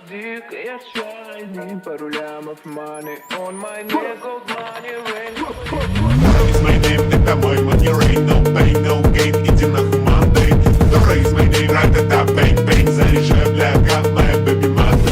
дико, я shiny, пару лямов money on my neck of money rain. It's my name, это мой money rain, no pain, no gain, иди нахуй Monday. Dora is my name, ра-та-та, bang-bang, заряжаю бляга, моя baby mother.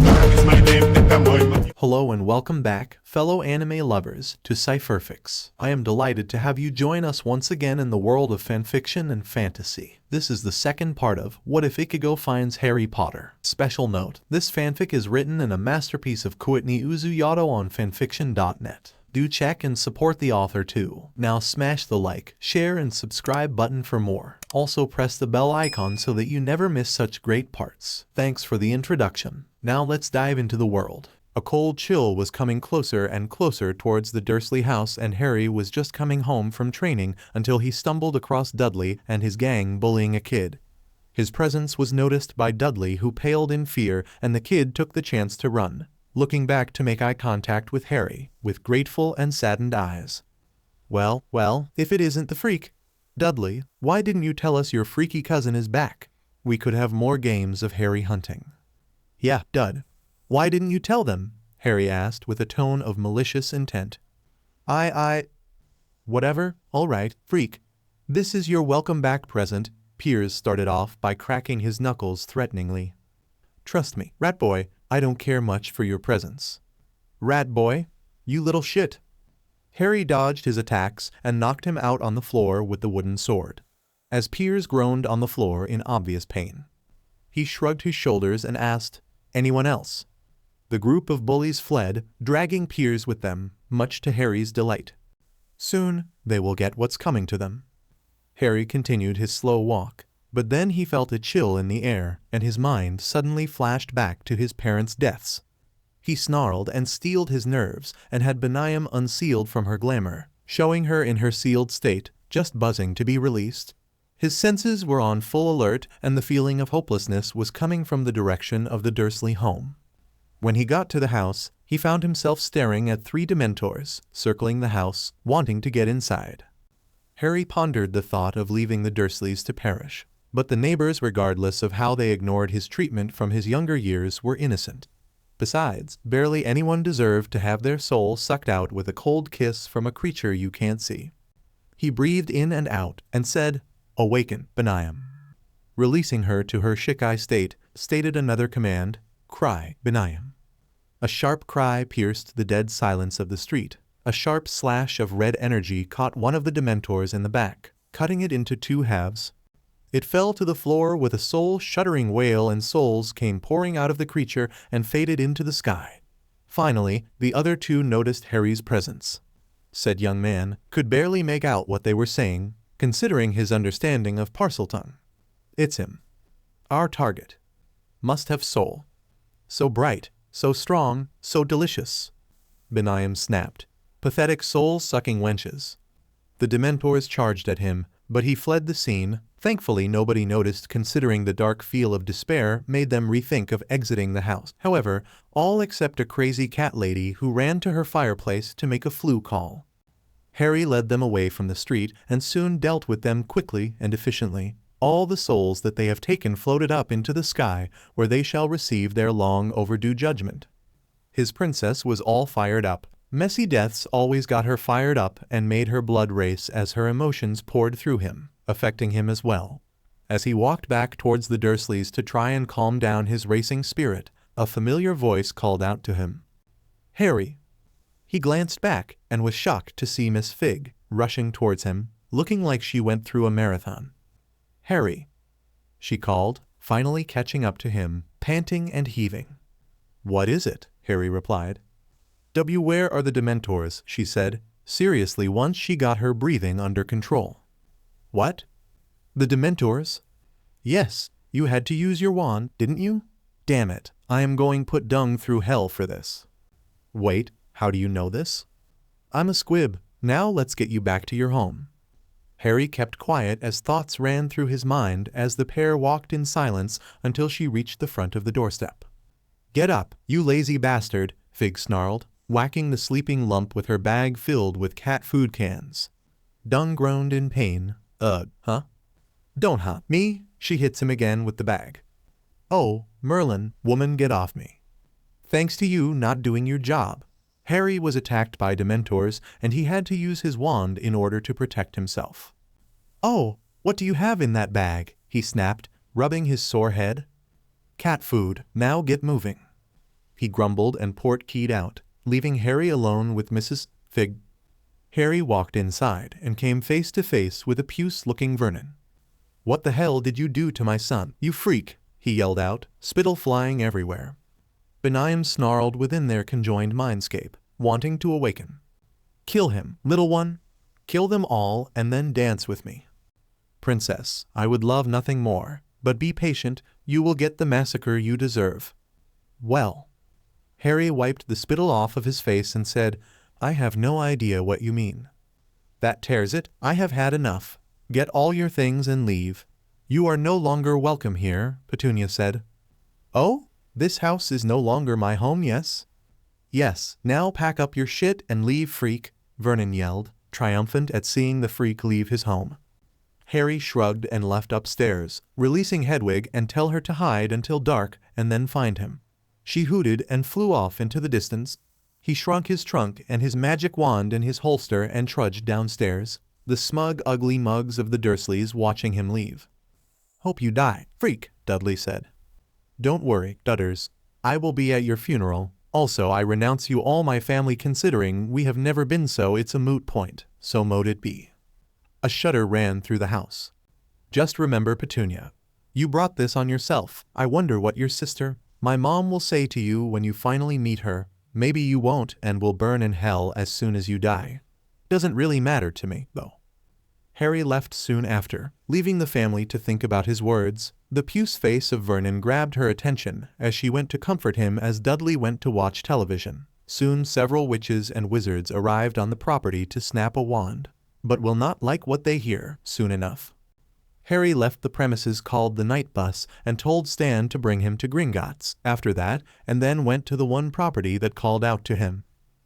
Dora is my name, это мой money. Hello and welcome back, fellow anime lovers, to Cypherfics. I am delighted to have you join us once again in the world of fanfiction and fantasy. This is the second part of What If Ichigo Finds Harry Potter? Special note, this fanfic is written in a masterpiece of Kourtney Yato on FANFICTIONnet. Do check and support the author too. Now smash the like, share and subscribe button for more. Also press the bell icon so that you never miss such great parts. Thanks for the introduction. Now let's dive into the world. A cold chill was coming closer and closer towards the Dursley house, and Harry was just coming home from training until he stumbled across Dudley and his gang bullying a kid. His presence was noticed by Dudley, who paled in fear, and the kid took the chance to run, looking back to make eye contact with Harry, with grateful and saddened eyes. Well, if it isn't the freak. Dudley, why didn't you tell us your freaky cousin is back? We could have more games of Harry hunting. Yeah, Dud. Why didn't you tell them? Harry asked with a tone of malicious intent. Whatever, all right, freak. This is your welcome back present. Piers started off by cracking his knuckles threateningly. Trust me, rat boy, I don't care much for your presence. Rat boy, you little shit. Harry dodged his attacks and knocked him out on the floor with the wooden sword, as Piers groaned on the floor in obvious pain. He shrugged his shoulders and asked, anyone else? The group of bullies fled, dragging Piers with them, much to Harry's delight. Soon, they will get what's coming to them. Harry continued his slow walk, but then he felt a chill in the air, and his mind suddenly flashed back to his parents' deaths. He snarled and steeled his nerves, and had Benaim unsealed from her glamour, showing her in her sealed state, just buzzing to be released. His senses were on full alert, and the feeling of hopelessness was coming from the direction of the Dursley home. When he got to the house, he found himself staring at 3 Dementors, circling the house, wanting to get inside. Harry pondered the thought of leaving the Dursleys to perish, but the neighbors, regardless of how they ignored his treatment from his younger years, were innocent. Besides, barely anyone deserved to have their soul sucked out with a cold kiss from a creature you can't see. He breathed in and out, and said, "Awaken, Benaim." Releasing her to her Shikai state, stated another command, "Cry, Benaim." A sharp cry pierced the dead silence of the street. A sharp slash of red energy caught one of the Dementors in the back, cutting it into 2 halves. It fell to the floor with a soul-shuddering wail, and souls came pouring out of the creature and faded into the sky. Finally, the other 2 noticed Harry's presence. Said young man could barely make out what they were saying, considering his understanding of Parseltongue. It's him. Our target. Must have soul. So bright, so strong, so delicious. Benaim snapped. Pathetic soul-sucking wenches. The Dementors charged at him, but he fled the scene. Thankfully nobody noticed, considering the dark feel of despair made them rethink of exiting the house. However, all except a crazy cat lady who ran to her fireplace to make a flu call. Harry led them away from the street and soon dealt with them quickly and efficiently. All the souls that they have taken floated up into the sky, where they shall receive their long overdue judgment. His princess was all fired up. Messy deaths always got her fired up and made her blood race as her emotions poured through him, affecting him as well. As he walked back towards the Dursleys to try and calm down his racing spirit, a familiar voice called out to him. Harry. He glanced back and was shocked to see Miss Fig rushing towards him, looking like she went through a marathon. Harry, she called, finally catching up to him, panting and heaving. What is it? Harry replied. Where are the Dementors? She said, seriously, once she got her breathing under control. What? The Dementors? Yes, you had to use your wand, didn't you? Damn it, I am going put dung through hell for this. Wait, how do you know this? I'm a squib. Now let's get you back to your home. Harry kept quiet as thoughts ran through his mind as the pair walked in silence until she reached the front of the doorstep. Get up, you lazy bastard, Fig snarled, whacking the sleeping lump with her bag filled with cat food cans. Dung groaned in pain. Huh? Don't huh? Me? She hits him again with the bag. Oh, Merlin, woman, get off me. Thanks to you not doing your job. Harry was attacked by Dementors and he had to use his wand in order to protect himself. Oh, what do you have in that bag? He snapped, rubbing his sore head. Cat food, now get moving. He grumbled and port-keyed out, leaving Harry alone with Mrs. Fig. Harry walked inside and came face to face with a puce-looking Vernon. What the hell did you do to my son, you freak? He yelled out, spittle flying everywhere. Benaim snarled within their conjoined mindscape, wanting to awaken. Kill him, little one. Kill them all and then dance with me. Princess, I would love nothing more, but be patient, you will get the massacre you deserve. Well. Harry wiped the spittle off of his face and said, I have no idea what you mean. That tears it, I have had enough. Get all your things and leave. You are no longer welcome here, Petunia said. Oh, this house is no longer my home, yes? Yes, now pack up your shit and leave, freak, Vernon yelled, triumphant at seeing the freak leave his home. Harry shrugged and left upstairs, releasing Hedwig and tell her to hide until dark and then find him. She hooted and flew off into the distance. He shrunk his trunk and his magic wand in his holster and trudged downstairs, the smug, ugly mugs of the Dursleys watching him leave. Hope you die, freak, Dudley said. Don't worry, Dudders. I will be at your funeral. Also, I renounce you all my family considering we have never been, so it's a moot point, so mote it be. A shudder ran through the house. Just remember, Petunia. You brought this on yourself. I wonder what your sister, my mom, will say to you when you finally meet her. Maybe you won't and will burn in hell as soon as you die. Doesn't really matter to me, though. Harry left soon after, leaving the family to think about his words. The puce face of Vernon grabbed her attention as she went to comfort him as Dudley went to watch television. Soon several witches and wizards arrived on the property to snap a wand, but will not like what they hear soon enough. Harry left the premises called the night bus and told Stan to bring him to Gringotts after that, and then went to the one property that called out to him.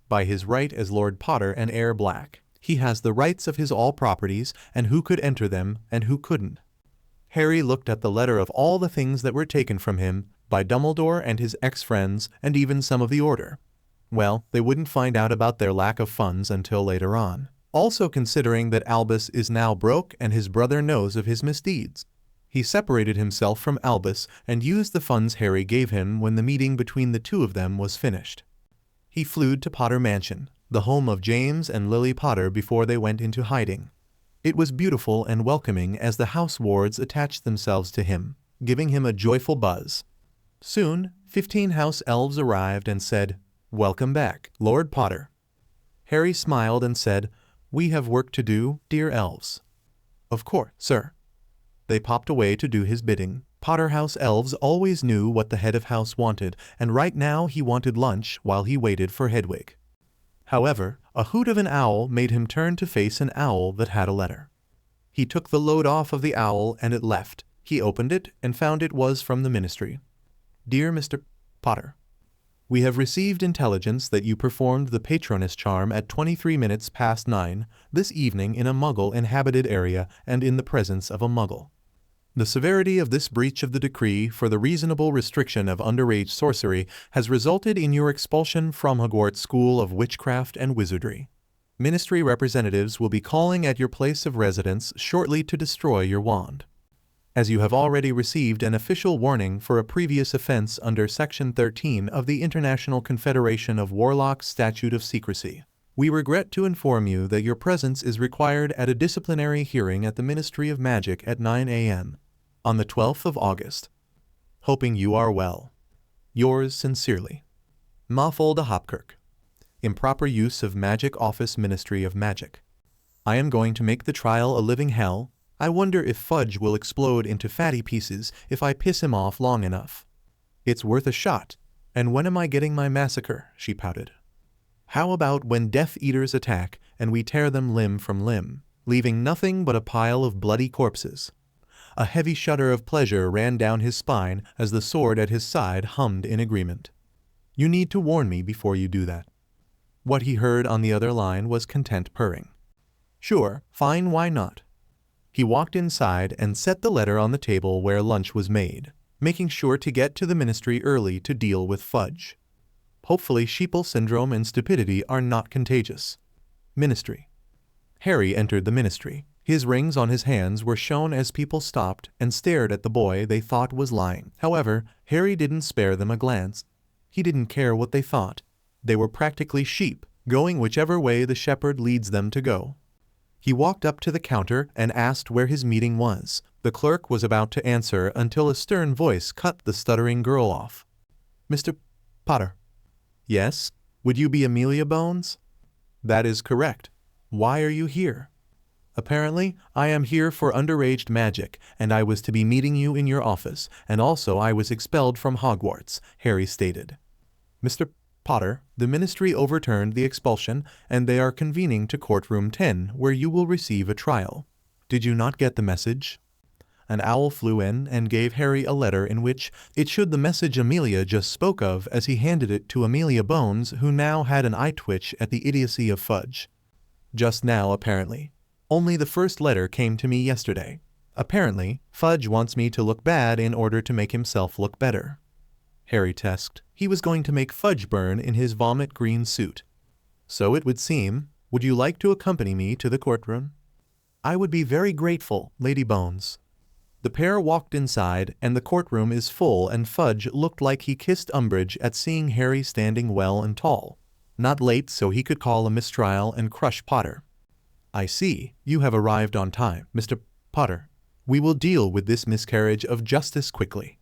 By his right as Lord Potter and heir Black, he has the rights of his all properties and who could enter them and who couldn't. Harry looked at the letter of all the things that were taken from him by Dumbledore and his ex-friends and even some of the Order. Well, they wouldn't find out about their lack of funds until later on. Also considering that Albus is now broke and his brother knows of his misdeeds. He separated himself from Albus and used the funds Harry gave him when the meeting between the two of them was finished. He flew to Potter Mansion, the home of James and Lily Potter, before they went into hiding. It was beautiful and welcoming as the house wards attached themselves to him, giving him a joyful buzz. Soon, 15 house elves arrived and said, "Welcome back, Lord Potter." Harry smiled and said, "We have work to do, dear elves." "Of course, sir." They popped away to do his bidding. Potter House elves always knew what the head of house wanted, and right now he wanted lunch while he waited for Hedwig. However, a hoot of an owl made him turn to face an owl that had a letter. He took the load off of the owl and it left. He opened it and found it was from the ministry. "Dear Mr. Potter, we have received intelligence that you performed the Patronus charm at 23 minutes past 9 this evening in a Muggle-inhabited area and in the presence of a Muggle. The severity of this breach of the decree for the reasonable restriction of underage sorcery has resulted in your expulsion from Hogwarts School of Witchcraft and Wizardry. Ministry representatives will be calling at your place of residence shortly to destroy your wand. As you have already received an official warning for a previous offense under Section 13 of the International Confederation of Warlocks Statute of Secrecy, we regret to inform you that your presence is required at a disciplinary hearing at the Ministry of Magic at 9 a.m. on the 12th of August. Hoping you are well. Yours sincerely, Mafalda Hopkirk. Improper use of Magic Office Ministry of Magic. I am going to make the trial a living hell. I wonder if Fudge will explode into fatty pieces if I piss him off long enough. It's worth a shot. And when am I getting my massacre? She pouted. How about when Death Eaters attack and we tear them limb from limb, leaving nothing but a pile of bloody corpses? A heavy shudder of pleasure ran down his spine as the sword at his side hummed in agreement. You need to warn me before you do that. What he heard on the other line was content purring. Sure, fine, why not? He walked inside and set the letter on the table where lunch was made. making sure to get to the ministry early to deal with Fudge. Hopefully sheeple syndrome and stupidity are not contagious. Ministry. Harry entered the ministry. His rings on his hands were shown as people stopped and stared at the boy they thought was lying. However, Harry didn't spare them a glance. He didn't care what they thought. They were practically sheep, going whichever way the shepherd leads them to go. He walked up to the counter and asked where his meeting was. The clerk was about to answer until a stern voice cut the stuttering girl off. "Mr. Potter." "Yes? Would you be Amelia Bones?" "That is correct. Why are you here?" "Apparently, I am here for underage magic, and I was to be meeting you in your office, and also I was expelled from Hogwarts," Harry stated. "Mr. Potter, the ministry overturned the expulsion, and they are convening to courtroom 10, where you will receive a trial. Did you not get the message?" An owl flew in and gave Harry a letter in which it showed the message Amelia just spoke of as he handed it to Amelia Bones, who now had an eye twitch at the idiocy of Fudge. "Just now, apparently. Only the first letter came to me yesterday. Apparently, Fudge wants me to look bad in order to make himself look better." Harry tesked. He was going to make Fudge burn in his vomit green suit. "So it would seem. Would you like to accompany me to the courtroom?" "I would be very grateful, Lady Bones." The pair walked inside, and the courtroom is full, and Fudge looked like he kissed Umbridge at seeing Harry standing well and tall. Not late so he could call a mistrial and crush Potter. "I see, you have arrived on time, Mr. Potter. We will deal with this miscarriage of justice quickly.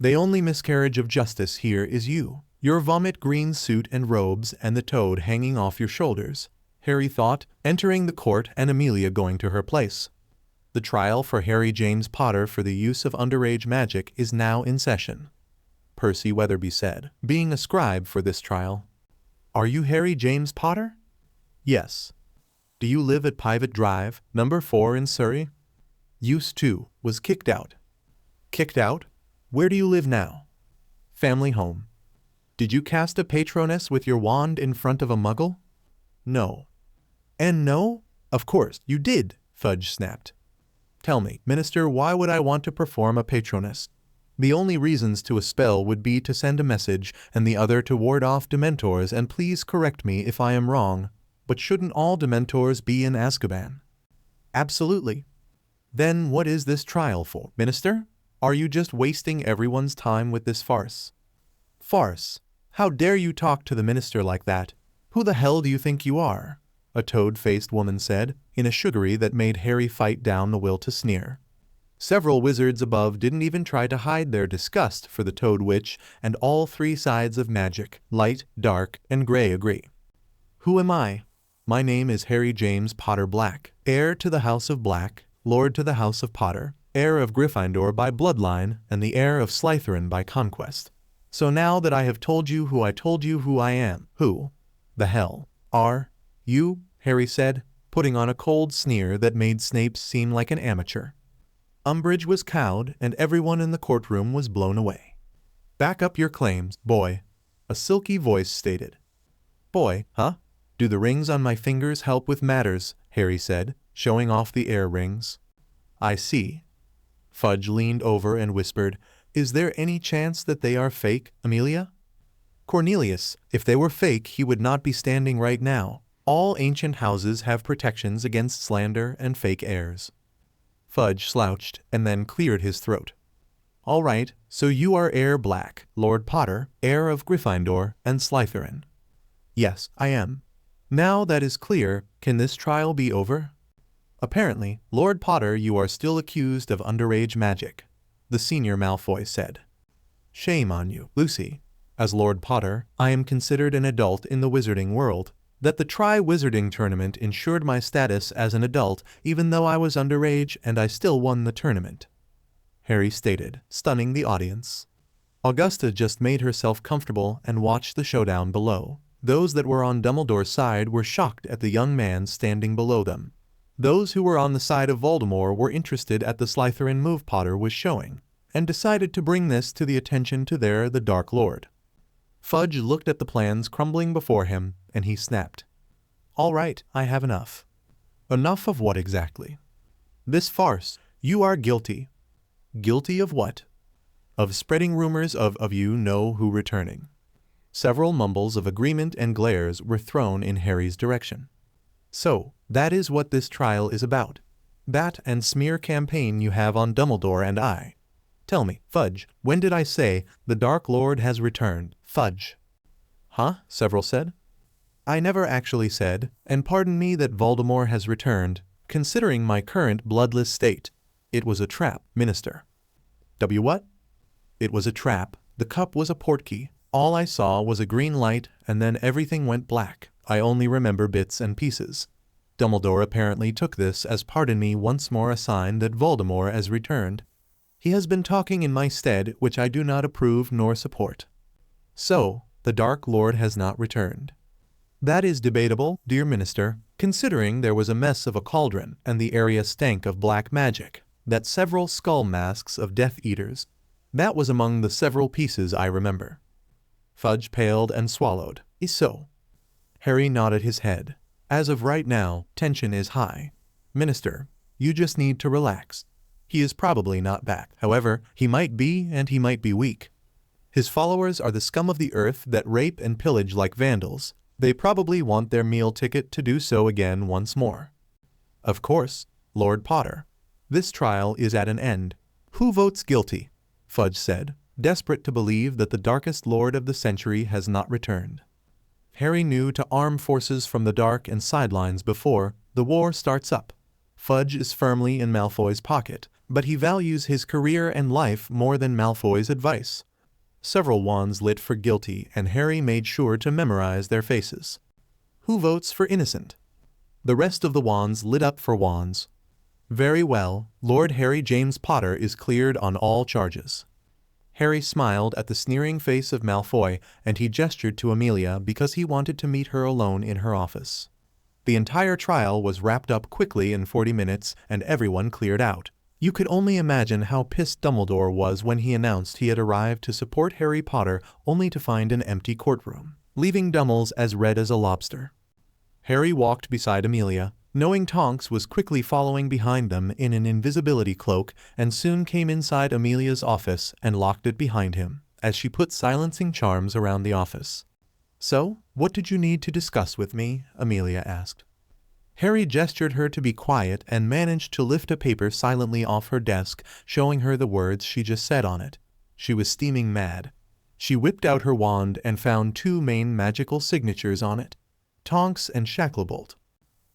The only miscarriage of justice here is you. Your vomit green suit and robes and the toad hanging off your shoulders," Harry thought, entering the court and Amelia going to her place. The trial for Harry James Potter for the use of underage magic is now in session. Percy Weatherby said, being a scribe for this trial. "Are you Harry James Potter?" "Yes." "Do you live at Pivot Drive, number 4 in Surrey?" "Used to, was kicked out." "Kicked out? Where do you live now?" "Family home." "Did you cast a patroness with your wand in front of a muggle?" "No." "And no? Of course, you did," Fudge snapped. "Tell me, Minister, why would I want to perform a patroness? The only reasons to a spell would be to send a message and the other to ward off Dementors, and please correct me if I am wrong, but shouldn't all Dementors be in Azkaban?" "Absolutely." "Then what is this trial for, Minister? Are you just wasting everyone's time with this farce?" "Farce? How dare you talk to the minister like that? Who the hell do you think you are?" a toad-faced woman said, in a sugary that made Harry fight down the will to sneer. Several wizards above didn't even try to hide their disgust for the Toad Witch, and all three sides of magic, light, dark, and gray, agree. "Who am I? My name is Harry James Potter Black, heir to the House of Black, lord to the House of Potter, heir of Gryffindor by bloodline, and the heir of Slytherin by conquest. So now that I have told you who I am, who the hell are you?" Harry said, putting on a cold sneer that made Snape seem like an amateur. Umbridge was cowed, and everyone in the courtroom was blown away. "Back up your claims, boy," a silky voice stated. "Boy, huh? Do the rings on my fingers help with matters?" Harry said, showing off the air rings. "I see." Fudge leaned over and whispered, "Is there any chance that they are fake, Amelia?" "Cornelius, if they were fake he would not be standing right now. All ancient houses have protections against slander and fake heirs." Fudge slouched and then cleared his throat. "All right, so you are heir Black, Lord Potter, heir of Gryffindor and Slytherin." "Yes, I am." "Now that is clear, can this trial be over?" "Apparently, Lord Potter, you are still accused of underage magic," the senior Malfoy said. "Shame on you, Lucy. As Lord Potter, I am considered an adult in the wizarding world. That the Tri-Wizarding Tournament ensured my status as an adult even though I was underage, and I still won the tournament," Harry stated, stunning the audience. Augusta just made herself comfortable and watched the showdown below. Those that were on Dumbledore's side were shocked at the young man standing below them. Those who were on the side of Voldemort were interested at the Slytherin move Potter was showing, and decided to bring this to the attention to the Dark Lord. Fudge looked at the plans crumbling before him, and he snapped. "All right, I have enough." "Enough of what exactly?" "This farce. You are guilty." "Guilty of what?" of spreading rumors of you know who returning. Several mumbles of agreement and glares were thrown in Harry's direction. So, that is what this trial is about. That and smear campaign you have on Dumbledore and I. Tell me, Fudge, when did I say the Dark Lord has returned? Fudge. Huh? Several said. I never actually said, and pardon me that Voldemort has returned, considering my current bloodless state. It was a trap, Minister. What? It was a trap. The cup was a portkey. All I saw was a green light, and then everything went black. I only remember bits and pieces. Dumbledore apparently took this as pardon me once more a sign that Voldemort has returned. He has been talking in my stead, which I do not approve nor support. So, the Dark Lord has not returned. That is debatable, dear Minister, considering there was a mess of a cauldron and the area stank of black magic, that several skull masks of Death Eaters. That was among the several pieces I remember. Fudge paled and swallowed. Is so? Harry nodded his head. As of right now, tension is high. Minister, you just need to relax. He is probably not back. However, he might be and he might be weak. His followers are the scum of the earth that rape and pillage like vandals. They probably want their meal ticket to do so again once more. Of course, Lord Potter. This trial is at an end. Who votes guilty? Fudge said, desperate to believe that the darkest lord of the century has not returned. Harry knew to arm forces from the dark and sidelines before the war starts up. Fudge is firmly in Malfoy's pocket, but he values his career and life more than Malfoy's advice. Several wands lit for guilty, and Harry made sure to memorize their faces. Who votes for innocent? The rest of the wands lit up for wands. Very well, Lord Harry James Potter is cleared on all charges. Harry smiled at the sneering face of Malfoy, and he gestured to Amelia because he wanted to meet her alone in her office. The entire trial was wrapped up quickly in 40 minutes, and everyone cleared out. You could only imagine how pissed Dumbledore was when he announced he had arrived to support Harry Potter only to find an empty courtroom, leaving Dummels as red as a lobster. Harry walked beside Amelia, knowing Tonks was quickly following behind them in an invisibility cloak, and soon came inside Amelia's office and locked it behind him, as she put silencing charms around the office. So, what did you need to discuss with me? Amelia asked. Harry gestured her to be quiet and managed to lift a paper silently off her desk, showing her the words she just said on it. She was steaming mad. She whipped out her wand and found 2 main magical signatures on it, Tonks and Shacklebolt.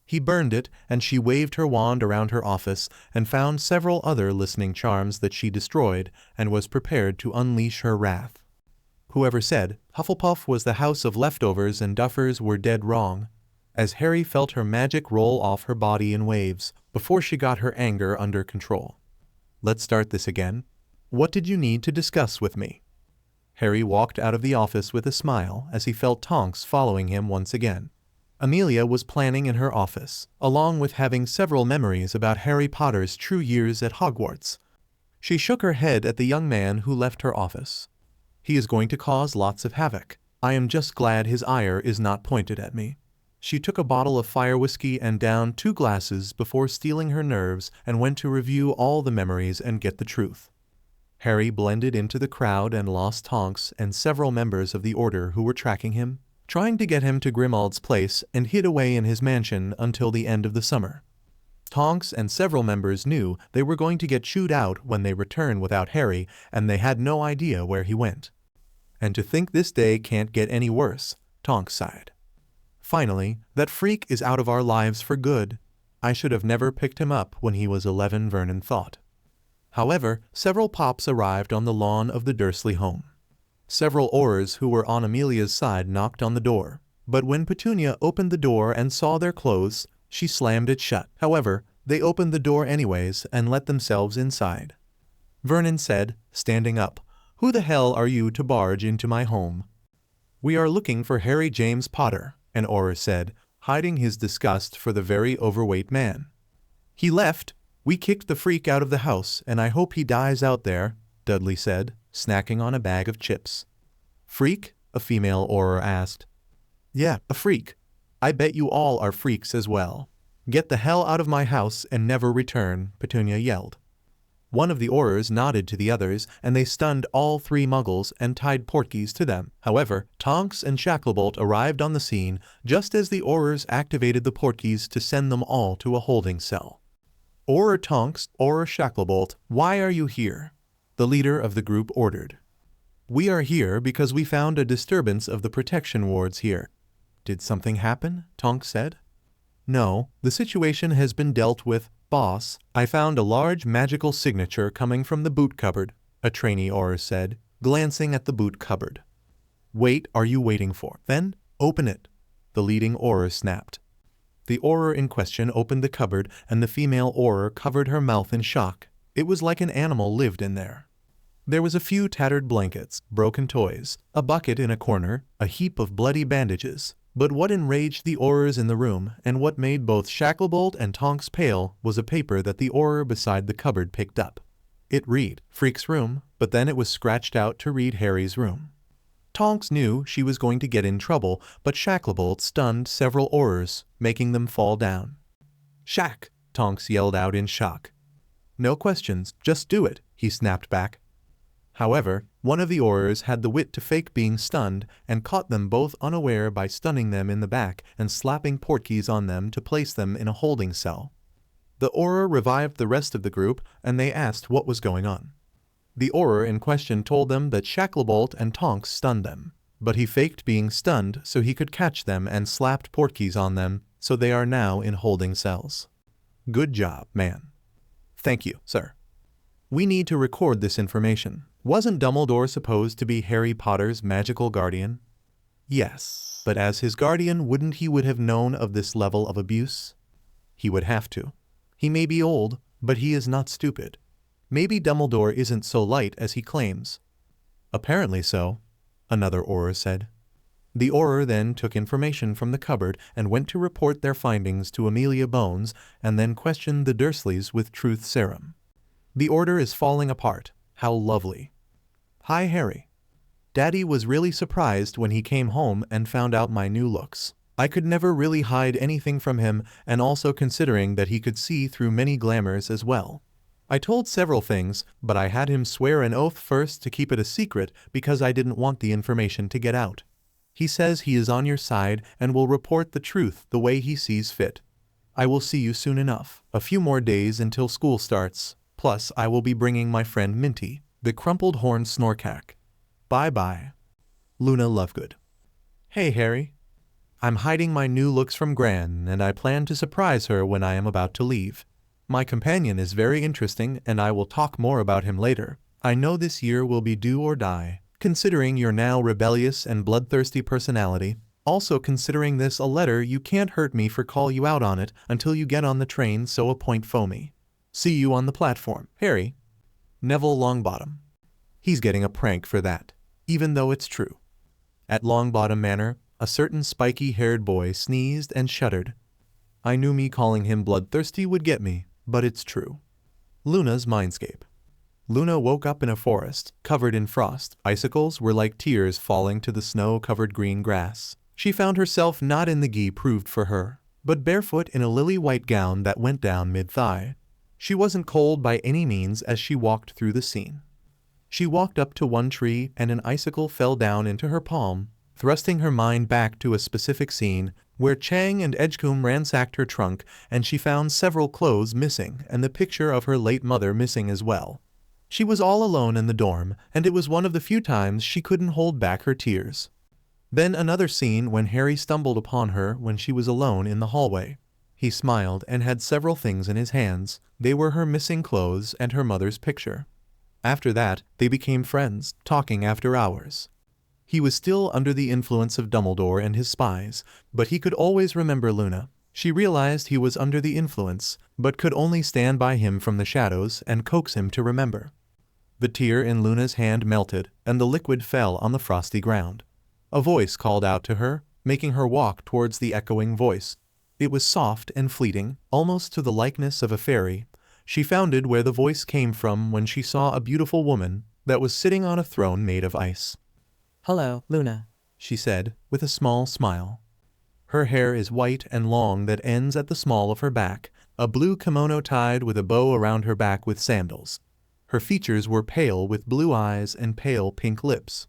He burned it, and she waved her wand around her office and found several other listening charms that she destroyed and was prepared to unleash her wrath. Whoever said Hufflepuff was the house of leftovers and duffers were dead wrong, as Harry felt her magic roll off her body in waves before she got her anger under control. Let's start this again. What did you need to discuss with me? Harry walked out of the office with a smile as he felt Tonks following him once again. Amelia was planning in her office, along with having several memories about Harry Potter's true years at Hogwarts. She shook her head at the young man who left her office. He is going to cause lots of havoc. I am just glad his ire is not pointed at me. She took a bottle of fire whiskey and downed 2 glasses before steeling her nerves and went to review all the memories and get the truth. Harry blended into the crowd and lost Tonks and several members of the Order who were tracking him, trying to get him to Grimald's place, and hid away in his mansion until the end of the summer. Tonks and several members knew they were going to get chewed out when they returned without Harry, and they had no idea where he went. And to think this day can't get any worse, Tonks sighed. Finally, that freak is out of our lives for good. I should have never picked him up when he was 11, Vernon thought. However, several Pops arrived on the lawn of the Dursley home. Several Aurors who were on Amelia's side knocked on the door, but when Petunia opened the door and saw their clothes, she slammed it shut. However, they opened the door anyways and let themselves inside. Vernon said, standing up, "Who the hell are you to barge into my home?" "We are looking for Harry James Potter," an Auror said, hiding his disgust for the very overweight man. "He left. We kicked the freak out of the house, and I hope he dies out there," Dudley said, snacking on a bag of chips. "Freak?" a female Auror asked. "Yeah, a freak. I bet you all are freaks as well. Get the hell out of my house and never return," Petunia yelled. One of the Aurors nodded to the others, and they stunned all 3 muggles and tied portkeys to them. However, Tonks and Shacklebolt arrived on the scene just as the Aurors activated the portkeys to send them all to a holding cell. Auror Tonks, Auror Shacklebolt, why are you here? The leader of the group ordered. We are here because we found a disturbance of the protection wards here. Did something happen? Tonks said. No, the situation has been dealt with, boss. I found a large magical signature coming from the boot cupboard, a trainee Auror said, glancing at the boot cupboard. Wait, are you waiting for? Then, open it. The leading Auror snapped. The Auror in question opened the cupboard and the female Auror covered her mouth in shock. It was like an animal lived in there. There was a few tattered blankets, broken toys, a bucket in a corner, a heap of bloody bandages. But what enraged the Aurors in the room, and what made both Shacklebolt and Tonks pale, was a paper that the Auror beside the cupboard picked up. It read, Freak's room, but then it was scratched out to read Harry's room. Tonks knew she was going to get in trouble, but Shacklebolt stunned several Aurors, making them fall down. Shack! Tonks yelled out in shock. No questions, just do it, he snapped back. However, one of the Aurors had the wit to fake being stunned and caught them both unaware by stunning them in the back and slapping portkeys on them to place them in a holding cell. The Auror revived the rest of the group and they asked what was going on. The Auror in question told them that Shacklebolt and Tonks stunned them, but he faked being stunned so he could catch them and slapped portkeys on them, so they are now in holding cells. Good job, man. Thank you, sir. We need to record this information. Wasn't Dumbledore supposed to be Harry Potter's magical guardian? Yes, but as his guardian, wouldn't he would have known of this level of abuse? He would have to. He may be old, but he is not stupid. Maybe Dumbledore isn't so light as he claims. Apparently so, another Auror said. The Auror then took information from the cupboard and went to report their findings to Amelia Bones and then questioned the Dursleys with truth serum. The order is falling apart. How lovely. Hi, Harry. Daddy was really surprised when he came home and found out my new looks. I could never really hide anything from him, and also considering that he could see through many glamours as well. I told several things, but I had him swear an oath first to keep it a secret because I didn't want the information to get out. He says he is on your side and will report the truth the way he sees fit. I will see you soon enough. A few more days until school starts. Plus, I will be bringing my friend Minty, the crumpled horned snorkack. Bye-bye. Luna Lovegood. Hey, Harry. I'm hiding my new looks from Gran, and I plan to surprise her when I am about to leave. My companion is very interesting, and I will talk more about him later. I know this year will be do or die, considering your now rebellious and bloodthirsty personality. Also considering this a letter, you can't hurt me for call you out on it until you get on the train, so a point foamy. See you on the platform, Harry. Neville Longbottom. He's getting a prank for that, even though it's true. At Longbottom Manor, a certain spiky-haired boy sneezed and shuddered. I knew me calling him bloodthirsty would get me, but it's true. Luna's Mindscape. Luna woke up in a forest, covered in frost. Icicles were like tears falling to the snow-covered green grass. She found herself not in the gi proved for her, but barefoot in a lily-white gown that went down mid-thigh. She wasn't cold by any means as she walked through the scene. She walked up to one tree and an icicle fell down into her palm, thrusting her mind back to a specific scene where Chang and Edgecombe ransacked her trunk and she found several clothes missing and the picture of her late mother missing as well. She was all alone in the dorm, and it was one of the few times she couldn't hold back her tears. Then another scene when Harry stumbled upon her when she was alone in the hallway. He smiled and had several things in his hands. They were her missing clothes and her mother's picture. After that, they became friends, talking after hours. He was still under the influence of Dumbledore and his spies, but he could always remember Luna. She realized he was under the influence, but could only stand by him from the shadows and coax him to remember. The tear in Luna's hand melted, and the liquid fell on the frosty ground. A voice called out to her, making her walk towards the echoing voice. It was soft and fleeting, almost to the likeness of a fairy. She found it where the voice came from when she saw a beautiful woman that was sitting on a throne made of ice. Hello, Luna, she said, with a small smile. Her hair is white and long that ends at the small of her back, a blue kimono tied with a bow around her back with sandals. Her features were pale with blue eyes and pale pink lips.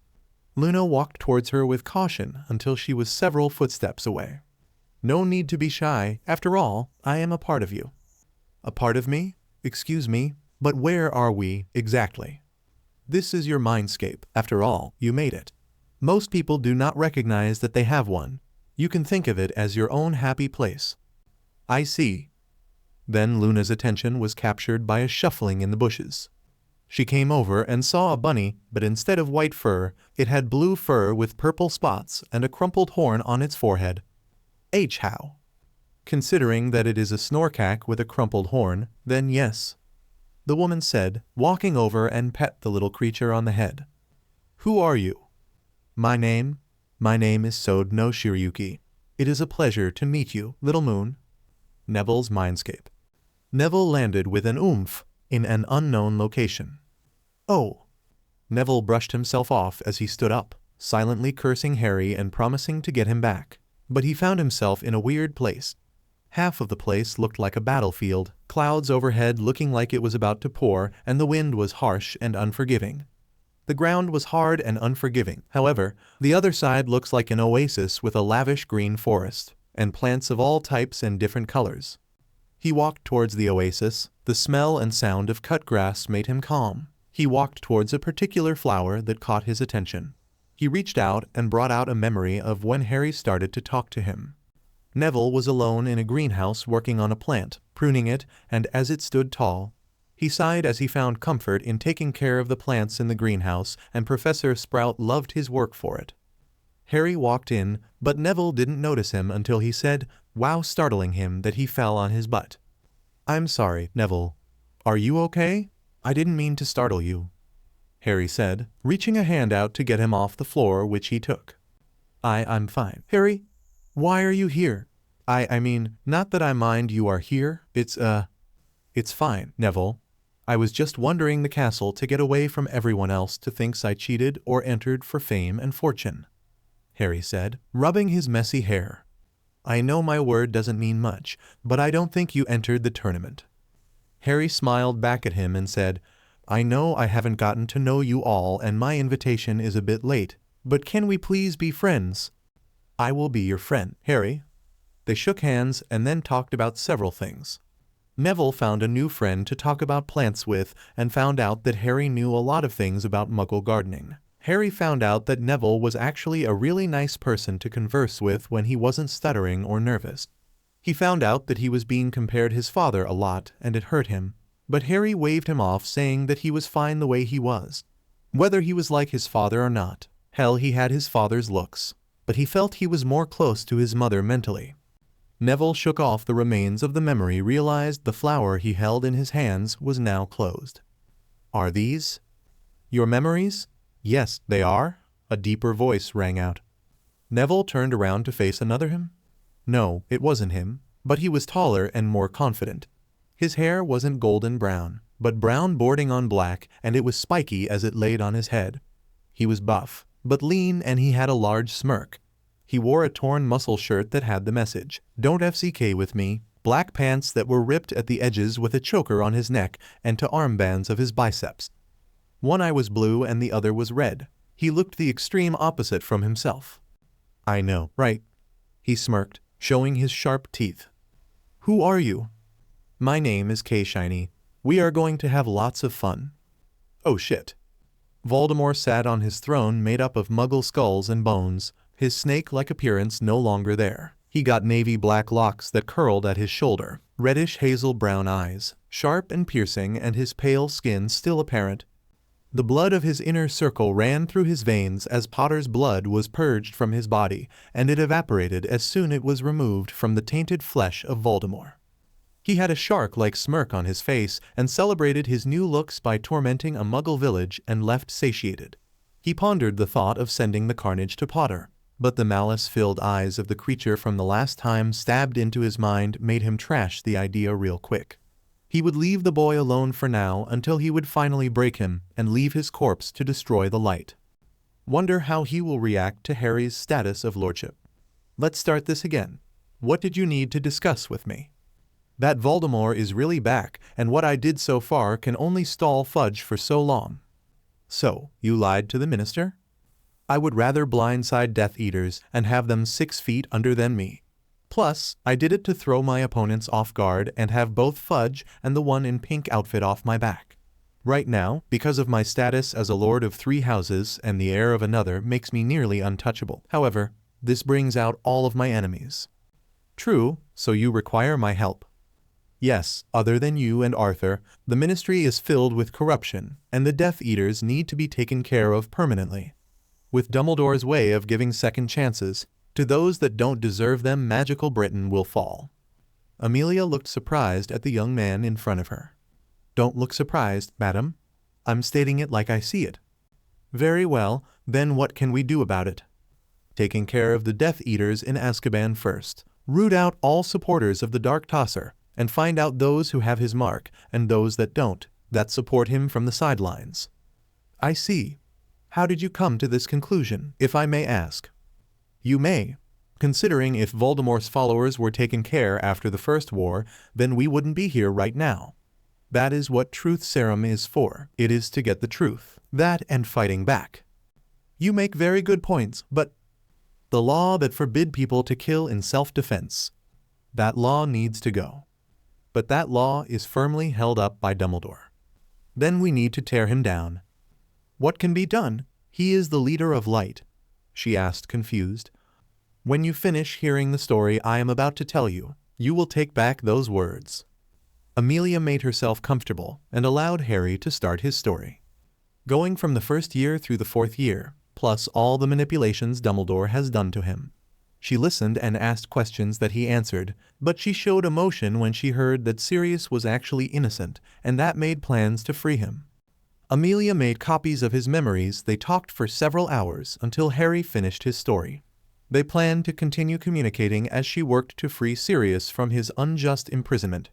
Luna walked towards her with caution until she was several footsteps away. No need to be shy. After all, I am a part of you. A part of me? Excuse me, but where are we exactly? This is your mindscape. After all, you made it. Most people do not recognize that they have one. You can think of it as your own happy place. I see. Then Luna's attention was captured by a shuffling in the bushes. She came over and saw a bunny, but instead of white fur, it had blue fur with purple spots and a crumpled horn on its forehead. How? Considering that it is a snorkack with a crumpled horn, then yes. The woman said, walking over and pet the little creature on the head. Who are you? My name is Sode no Shiryuki. It is a pleasure to meet you, little moon. Neville's mindscape. Neville landed with an oomph in an unknown location. Oh. Neville brushed himself off as he stood up, silently cursing Harry and promising to get him back. But he found himself in a weird place. Half of the place looked like a battlefield, clouds overhead looking like it was about to pour, and the wind was harsh and unforgiving. The ground was hard and unforgiving. However, the other side looks like an oasis with a lavish green forest, and plants of all types and different colors. He walked towards the oasis. The smell and sound of cut grass made him calm. He walked towards a particular flower that caught his attention. He reached out and brought out a memory of when Harry started to talk to him. Neville was alone in a greenhouse working on a plant, pruning it, and as it stood tall, he sighed as he found comfort in taking care of the plants in the greenhouse, and Professor Sprout loved his work for it. Harry walked in, but Neville didn't notice him until he said, wow, startling him that he fell on his butt. I'm sorry, Neville. Are you okay? I didn't mean to startle you, Harry said, reaching a hand out to get him off the floor, which he took. I'm fine. Harry, why are you here? I mean, not that I mind you are here. It's fine, Neville. I was just wandering the castle to get away from everyone else who thinks I cheated or entered for fame and fortune, Harry said, rubbing his messy hair. I know my word doesn't mean much, but I don't think you entered the tournament. Harry smiled back at him and said, I know I haven't gotten to know you all and my invitation is a bit late, but can we please be friends? I will be your friend, Harry. They shook hands and then talked about several things. Neville found a new friend to talk about plants with and found out that Harry knew a lot of things about Muggle gardening. Harry found out that Neville was actually a really nice person to converse with when he wasn't stuttering or nervous. He found out that he was being compared his father a lot and it hurt him, but Harry waved him off saying that he was fine the way he was. Whether he was like his father or not, hell, he had his father's looks, but he felt he was more close to his mother mentally. Neville shook off the remains of the memory, realized the flower he held in his hands was now closed. Are these your memories? Yes, they are, a deeper voice rang out. Neville turned around to face another him. No, it wasn't him, but he was taller and more confident. His hair wasn't golden brown, but brown bordering on black, and it was spiky as it laid on his head. He was buff, but lean, and he had a large smirk. He wore a torn muscle shirt that had the message, "Don't FCK with me," black pants that were ripped at the edges with a choker on his neck and to armbands of his biceps. One eye was blue and the other was red. He looked the extreme opposite from himself. I know, right? He smirked, showing his sharp teeth. Who are you? My name is K-Shiny. We are going to have lots of fun. Oh shit. Voldemort sat on his throne made up of Muggle skulls and bones, his snake-like appearance no longer there. He got navy-black locks that curled at his shoulder, reddish hazel-brown eyes, sharp and piercing, and his pale skin still apparent. The blood of his inner circle ran through his veins as Potter's blood was purged from his body, and it evaporated as soon it was removed from the tainted flesh of Voldemort. He had a shark-like smirk on his face and celebrated his new looks by tormenting a Muggle village and left satiated. He pondered the thought of sending the carnage to Potter, but the malice-filled eyes of the creature from the last time stabbed into his mind made him trash the idea real quick. He would leave the boy alone for now until he would finally break him and leave his corpse to destroy the light. Wonder how he will react to Harry's status of lordship. Let's start this again. What did you need to discuss with me? That Voldemort is really back, and what I did so far can only stall Fudge for so long. So, you lied to the minister? I would rather blindside Death Eaters and have them 6 feet under than me. Plus, I did it to throw my opponents off guard and have both Fudge and the one in pink outfit off my back. Right now, because of my status as a lord of 3 houses and the heir of another makes me nearly untouchable. However, this brings out all of my enemies. True, so you require my help. Yes, other than you and Arthur, the ministry is filled with corruption, and the Death Eaters need to be taken care of permanently. With Dumbledore's way of giving second chances, to those that don't deserve them, magical Britain will fall. Amelia looked surprised at the young man in front of her. Don't look surprised, madam. I'm stating it like I see it. Very well, then what can we do about it? Taking care of the Death Eaters in Azkaban first. Root out all supporters of the Dark Tosser, and find out those who have his mark, and those that don't, that support him from the sidelines. I see. How did you come to this conclusion, if I may ask? You may. Considering if Voldemort's followers were taken care after the First War, then we wouldn't be here right now. That is what Truth Serum is for. It is to get the truth. That and fighting back. You make very good points, but the law that forbid people to kill in self-defense. That law needs to go. But that law is firmly held up by Dumbledore. Then we need to tear him down. What can be done? He is the leader of light, she asked, confused. When you finish hearing the story I am about to tell you, you will take back those words. Amelia made herself comfortable and allowed Harry to start his story. Going from the 1st year through the 4th year, plus all the manipulations Dumbledore has done to him. She listened and asked questions that he answered, but she showed emotion when she heard that Sirius was actually innocent, and that made plans to free him. Amelia made copies of his memories. They talked for several hours until Harry finished his story. They planned to continue communicating as she worked to free Sirius from his unjust imprisonment.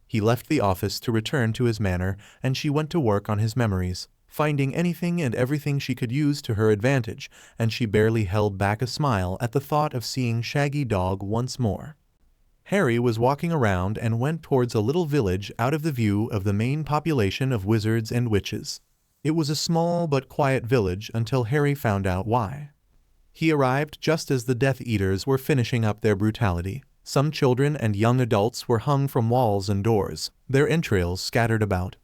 He left the office to return to his manor, and she went to work on his memories, finding anything and everything she could use to her advantage, and she barely held back a smile at the thought of seeing Shaggy Dog once more. Harry was walking around and went towards a little village out of the view of the main population of wizards and witches. It was a small but quiet village until Harry found out why. He arrived just as the Death Eaters were finishing up their brutality. Some children and young adults were hung from walls and doors, their entrails scattered about.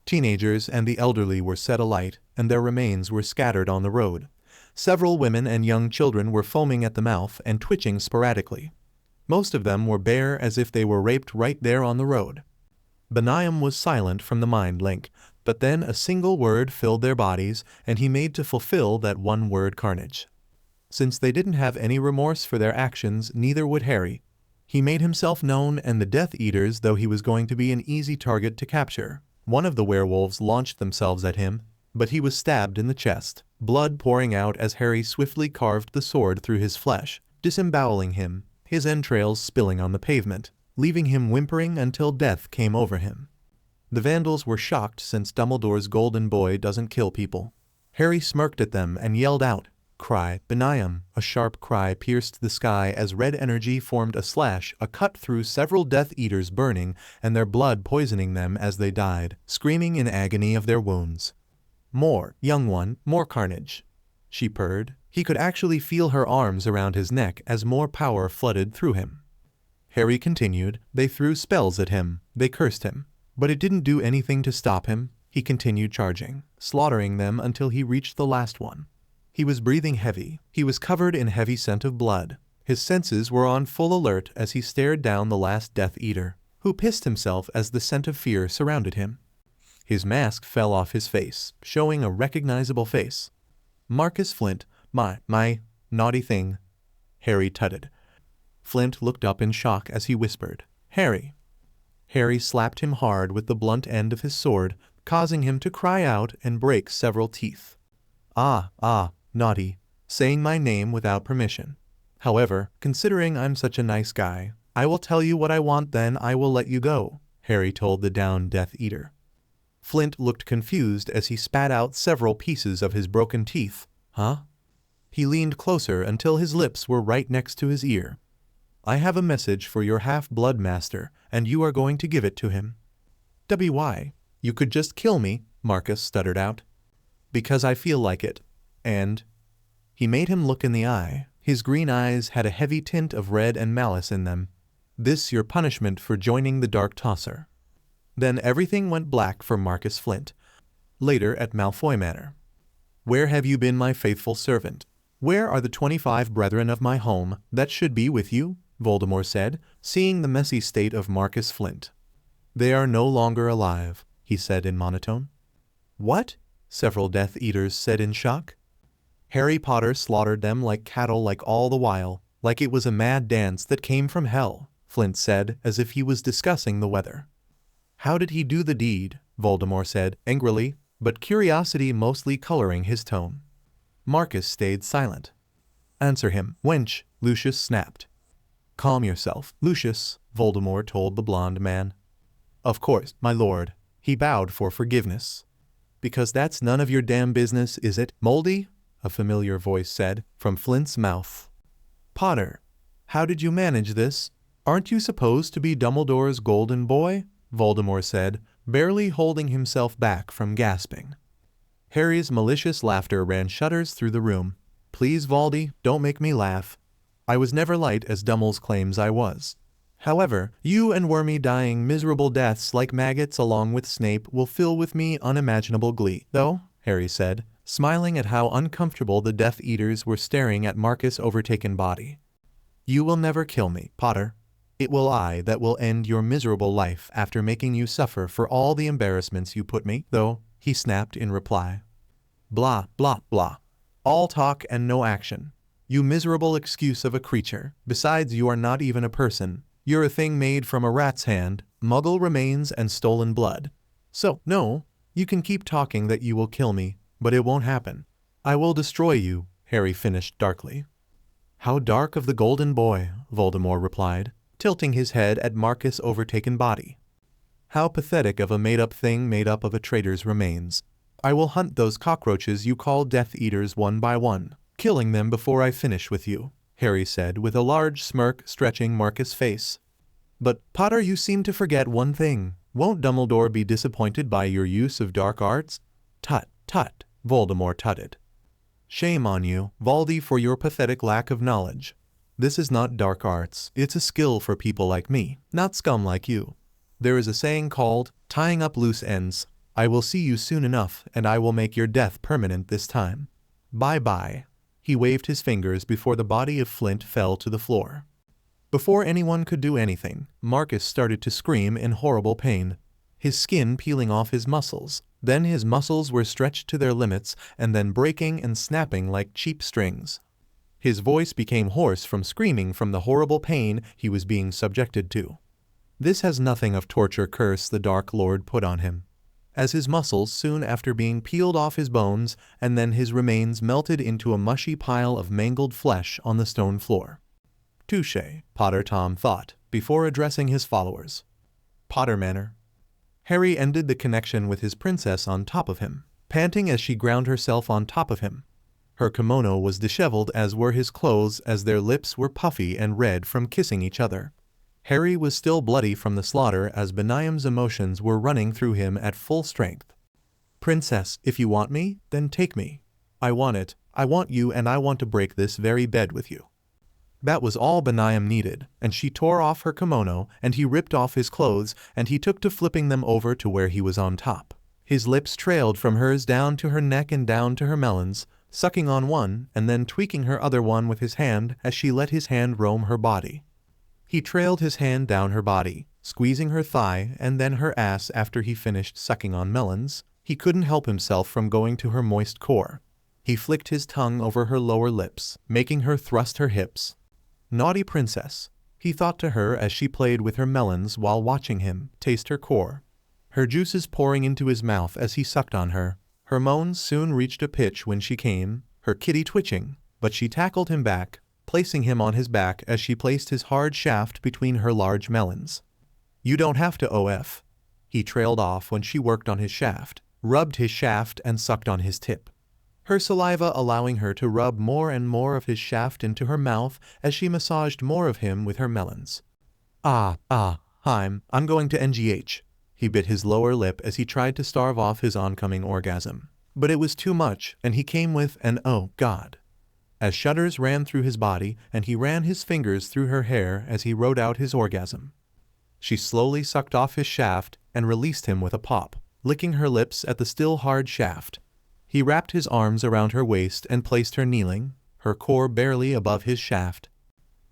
Teenagers and the elderly were set alight, and their remains were scattered on the road. Several women and young children were foaming at the mouth and twitching sporadically. Most of them were bare as if they were raped right there on the road. Benaim was silent from the mind link, but then a single word filled their bodies, and he made to fulfill that one word: carnage. Since they didn't have any remorse for their actions, neither would Harry. He made himself known, and the Death Eaters, though he was going to be an easy target to capture. One of the werewolves launched themselves at him, but he was stabbed in the chest, blood pouring out as Harry swiftly carved the sword through his flesh, disemboweling him, his entrails spilling on the pavement, leaving him whimpering until death came over him. The Vandals were shocked since Dumbledore's golden boy doesn't kill people. Harry smirked at them and yelled out, "Cry, Benaim!" A sharp cry pierced the sky as red energy formed a slash, a cut through several Death Eaters, burning, and their blood poisoning them as they died, screaming in agony of their wounds. "More, young one, more carnage," she purred. He could actually feel her arms around his neck as more power flooded through him. Harry continued. They threw spells at him, they cursed him. But it didn't do anything to stop him. He continued charging, slaughtering them until he reached the last one. He was breathing heavy. He was covered in heavy scent of blood. His senses were on full alert as he stared down the last Death Eater, who pissed himself as the scent of fear surrounded him. His mask fell off his face, showing a recognizable face. "Marcus Flint, my naughty thing," Harry tutted. Flint looked up in shock as he whispered, "Harry." Harry slapped him hard with the blunt end of his sword, causing him to cry out and break several teeth. Ah, naughty, saying my name without permission. However, considering I'm such a nice guy, I will tell you what I want, then I will let you go," Harry told the downed Death Eater. Flint looked confused as he spat out several pieces of his broken teeth. Huh? He leaned closer until his lips were right next to his ear. I have a message for your half-blood master, and you are going to give it to him. Why? You could just kill me, Marcus stuttered out. Because I feel like it. And? He made him look in the eye. His green eyes had a heavy tint of red and malice in them. This your punishment for joining the Dark Tosser. Then everything went black for Marcus Flint. Later at Malfoy Manor. Where have you been, my faithful servant? Where are the 25 brethren of my home that should be with you? Voldemort said, seeing the messy state of Marcus Flint. They are no longer alive, he said in monotone. What? Several Death Eaters said in shock. Harry Potter slaughtered them like cattle, like all the while, like it was a mad dance that came from hell, Flint said as if he was discussing the weather. How did he do the deed? Voldemort said angrily, but curiosity mostly coloring his tone. Marcus stayed silent. Answer him, wench, Lucius snapped. Calm yourself, Lucius, Voldemort told the blonde man. Of course, my lord. He bowed for forgiveness. Because that's none of your damn business, is it, Moldy? A familiar voice said, from Flint's mouth. Potter, how did you manage this? Aren't you supposed to be Dumbledore's golden boy? Voldemort said, barely holding himself back from gasping. Harry's malicious laughter ran shudders through the room. Please, Voldy, don't make me laugh. I was never light as Dumbledore claims I was. However, you and Wormy dying miserable deaths like maggots along with Snape will fill with me unimaginable glee, though, Harry said, smiling at how uncomfortable the Death Eaters were staring at Marcus' overtaken body. You will never kill me, Potter. It will I that will end your miserable life after making you suffer for all the embarrassments you put me, though, he snapped in reply. Blah, blah, blah. All talk and no action. You miserable excuse of a creature. Besides, you are not even a person. You're a thing made from a rat's hand, muggle remains and stolen blood. So, no, you can keep talking that you will kill me, but it won't happen. I will destroy you, Harry finished darkly. How dark of the golden boy, Voldemort replied, tilting his head at Marcus' overtaken body. How pathetic of a made-up thing made up of a traitor's remains. I will hunt those cockroaches you call Death Eaters one by one, killing them before I finish with you, Harry said with a large smirk stretching Marcus' face. But, Potter, you seem to forget one thing. Won't Dumbledore be disappointed by your use of dark arts? Tut, tut, Voldemort tutted. Shame on you, Voldy, for your pathetic lack of knowledge. This is not dark arts, it's a skill for people like me, not scum like you. There is a saying called, tying up loose ends. I will see you soon enough, and I will make your death permanent this time. Bye-bye. He waved his fingers before the body of Flint fell to the floor. Before anyone could do anything, Marcus started to scream in horrible pain, his skin peeling off his muscles. Then his muscles were stretched to their limits and then breaking and snapping like cheap strings. His voice became hoarse from screaming from the horrible pain he was being subjected to. This has nothing of torture curse the Dark Lord put on him. As his muscles soon after being peeled off his bones and then his remains melted into a mushy pile of mangled flesh on the stone floor. Touché, Potter Tom thought, before addressing his followers. Potter Manor. Harry ended the connection with his princess on top of him, panting as she ground herself on top of him. Her kimono was disheveled as were his clothes as their lips were puffy and red from kissing each other. Harry was still bloody from the slaughter as Benyam's emotions were running through him at full strength. Princess, if you want me, then take me. I want it, I want you, and I want to break this very bed with you. That was all Benyam needed, and she tore off her kimono, and he ripped off his clothes, and he took to flipping them over to where he was on top. His lips trailed from hers down to her neck and down to her melons, sucking on one and then tweaking her other one with his hand as she let his hand roam her body. He trailed his hand down her body, squeezing her thigh and then her ass after he finished sucking on melons. He couldn't help himself from going to her moist core. He flicked his tongue over her lower lips, making her thrust her hips. Naughty princess, he thought to her as she played with her melons while watching him taste her core. Her juices pouring into his mouth as he sucked on her. Her moans soon reached a pitch when she came, her kitty twitching, but she tackled him back, placing him on his back as she placed his hard shaft between her large melons. You don't have to OF. He trailed off when she worked on his shaft, rubbed his shaft and sucked on his tip. her saliva allowing her to rub more and more of his shaft into her mouth as she massaged more of him with her melons. I'm going to NGH. He bit his lower lip as he tried to starve off his oncoming orgasm. But it was too much, and he came with an "oh God" as shudders ran through his body, and he ran his fingers through her hair as he wrote out his orgasm. She slowly sucked off his shaft and released him with a pop, licking her lips at the still hard shaft. He wrapped his arms around her waist and placed her kneeling, her core barely above his shaft.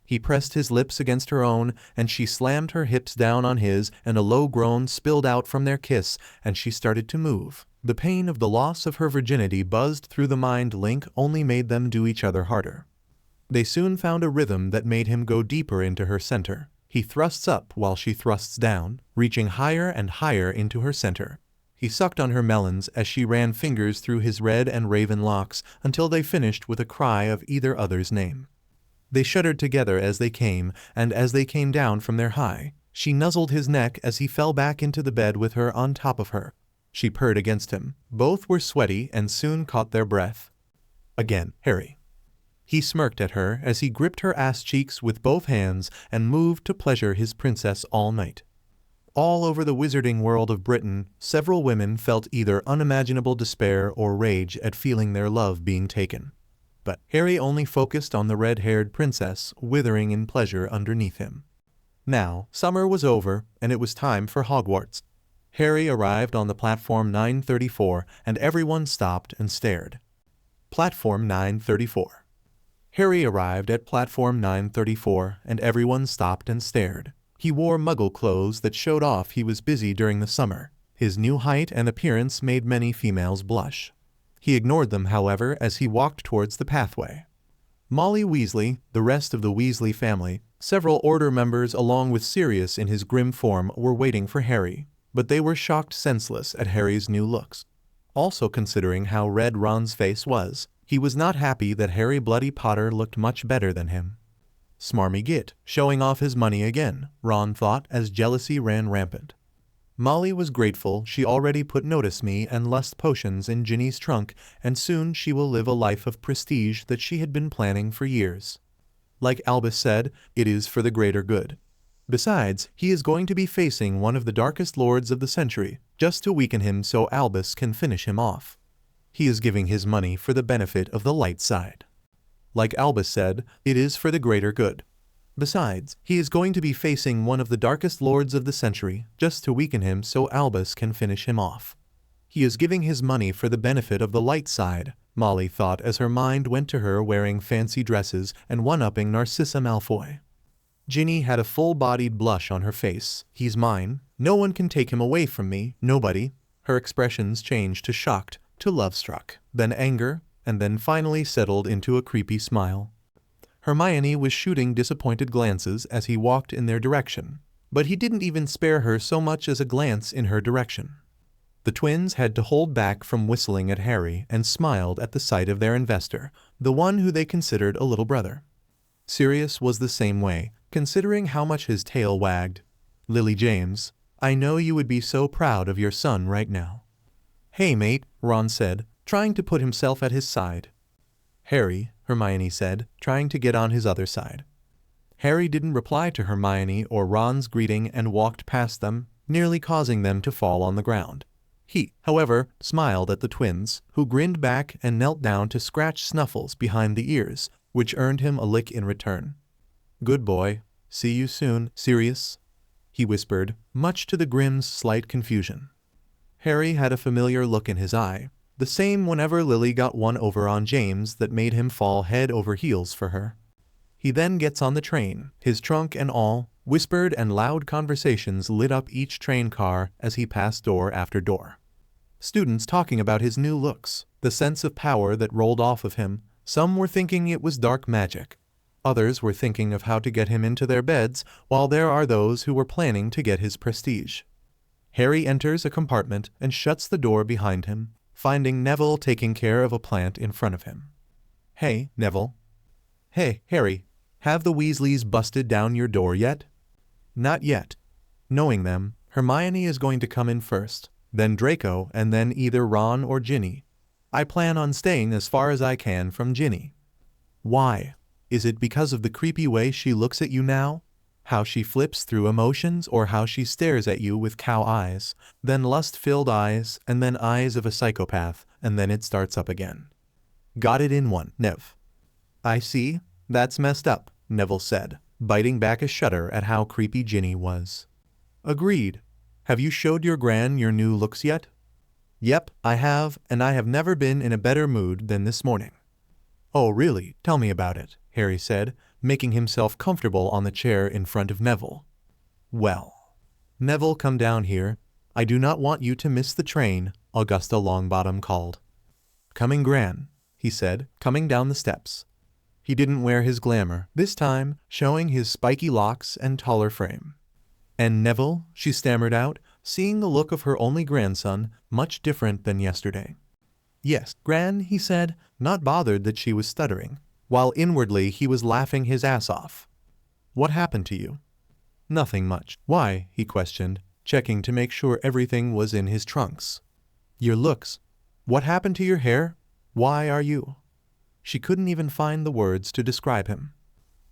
He pressed his lips against her own, and she slammed her hips down on his, and a low groan spilled out from their kiss, and she started to move. The pain of the loss of her virginity buzzed through the mind link only made them do each other harder. They soon found a rhythm that made him go deeper into her center. He thrusts up while she thrusts down, reaching higher and higher into her center. He sucked on her melons as she ran fingers through his red and raven locks until they finished with a cry of either other's name. They shuddered together as they came, and as they came down from their high, she nuzzled his neck as he fell back into the bed with her on top of her. She purred against him. Both were sweaty and soon caught their breath. Again, Harry. He smirked at her as he gripped her ass cheeks with both hands and moved to pleasure his princess all night. All over the wizarding world of Britain, several women felt either unimaginable despair or rage at feeling their love being taken. But Harry only focused on the red-haired princess withering in pleasure underneath him. Now, summer was over, and it was time for Hogwarts. Harry arrived on the platform 934, and everyone stopped and stared. Platform 934. Harry arrived at platform 934, and everyone stopped and stared. He wore muggle clothes that showed off he was busy during the summer. His new height and appearance made many females blush. He ignored them, however, as he walked towards the pathway. Molly Weasley, the rest of the Weasley family, several Order members along with Sirius in his grim form were waiting for Harry, but they were shocked senseless at Harry's new looks. Also considering how red Ron's face was, he was not happy that Harry Bloody Potter looked much better than him. Smarmy git, showing off his money again, Ron thought as jealousy ran rampant. Molly was grateful she already put Notice Me and Lust potions in Ginny's trunk, and soon she will live a life of prestige that she had been planning for years. Like Albus said, it is for the greater good. Besides, he is going to be facing one of the darkest lords of the century, just to weaken him so Albus can finish him off. He is giving his money for the benefit of the light side. Like Albus said, it is for the greater good. Besides, he is going to be facing one of the darkest lords of the century, just to weaken him so Albus can finish him off. He is giving his money for the benefit of the light side, Molly thought as her mind went to her wearing fancy dresses and one-upping Narcissa Malfoy. Ginny had a full-bodied blush on her face. He's mine. No one can take him away from me. Nobody. Her expressions changed to shocked, to love-struck, then anger, and then finally settled into a creepy smile. Hermione was shooting disappointed glances as he walked in their direction, but he didn't even spare her so much as a glance in her direction. The twins had to hold back from whistling at Harry and smiled at the sight of their investor, the one who they considered a little brother. Sirius was the same way, considering how much his tail wagged. Lily James, I know you would be so proud of your son right now. Hey mate, Ron said, trying to put himself at his side. Harry, Hermione said, trying to get on his other side. Harry didn't reply to Hermione or Ron's greeting and walked past them, nearly causing them to fall on the ground. He, however, smiled at the twins, who grinned back and knelt down to scratch Snuffles behind the ears, which earned him a lick in return. Good boy. See you soon, Sirius, he whispered, much to the Grimm's slight confusion. Harry had a familiar look in his eye, the same whenever Lily got one over on James that made him fall head over heels for her. He then gets on the train, his trunk and all. Whispered and loud conversations lit up each train car as he passed door after door. Students talking about his new looks, the sense of power that rolled off of him. Some were thinking it was dark magic. Others were thinking of how to get him into their beds, while there are those who were planning to get his prestige. Harry enters a compartment and shuts the door behind him, finding Neville taking care of a plant in front of him. Hey, Neville. Hey, Harry, have the Weasleys busted down your door yet? Not yet. Knowing them, Hermione is going to come in first, then Draco, and then either Ron or Ginny. I plan on staying as far as I can from Ginny. Why? Is it because of the creepy way she looks at you now? How she flips through emotions, or how she stares at you with cow eyes, then lust-filled eyes, and then eyes of a psychopath, and then it starts up again. Got it in one, Nev. I see, that's messed up, Neville said, biting back a shudder at how creepy Ginny was. Agreed. Have you showed your gran your new looks yet? Yep, I have, and I have never been in a better mood than this morning. Oh really? Tell me about it, Harry said, making himself comfortable on the chair in front of Neville. Well, Neville, come down here. I do not want you to miss the train, Augusta Longbottom called. Coming, Gran, he said, coming down the steps. He didn't wear his glamour, this time, showing his spiky locks and taller frame. And Neville, she stammered out, seeing the look of her only grandson, much different than yesterday. Yes, Gran, he said, not bothered that she was stuttering, while inwardly he was laughing his ass off. What happened to you? Nothing much. Why? He questioned, checking to make sure everything was in his trunks. Your looks. What happened to your hair? Why are you? She couldn't even find the words to describe him.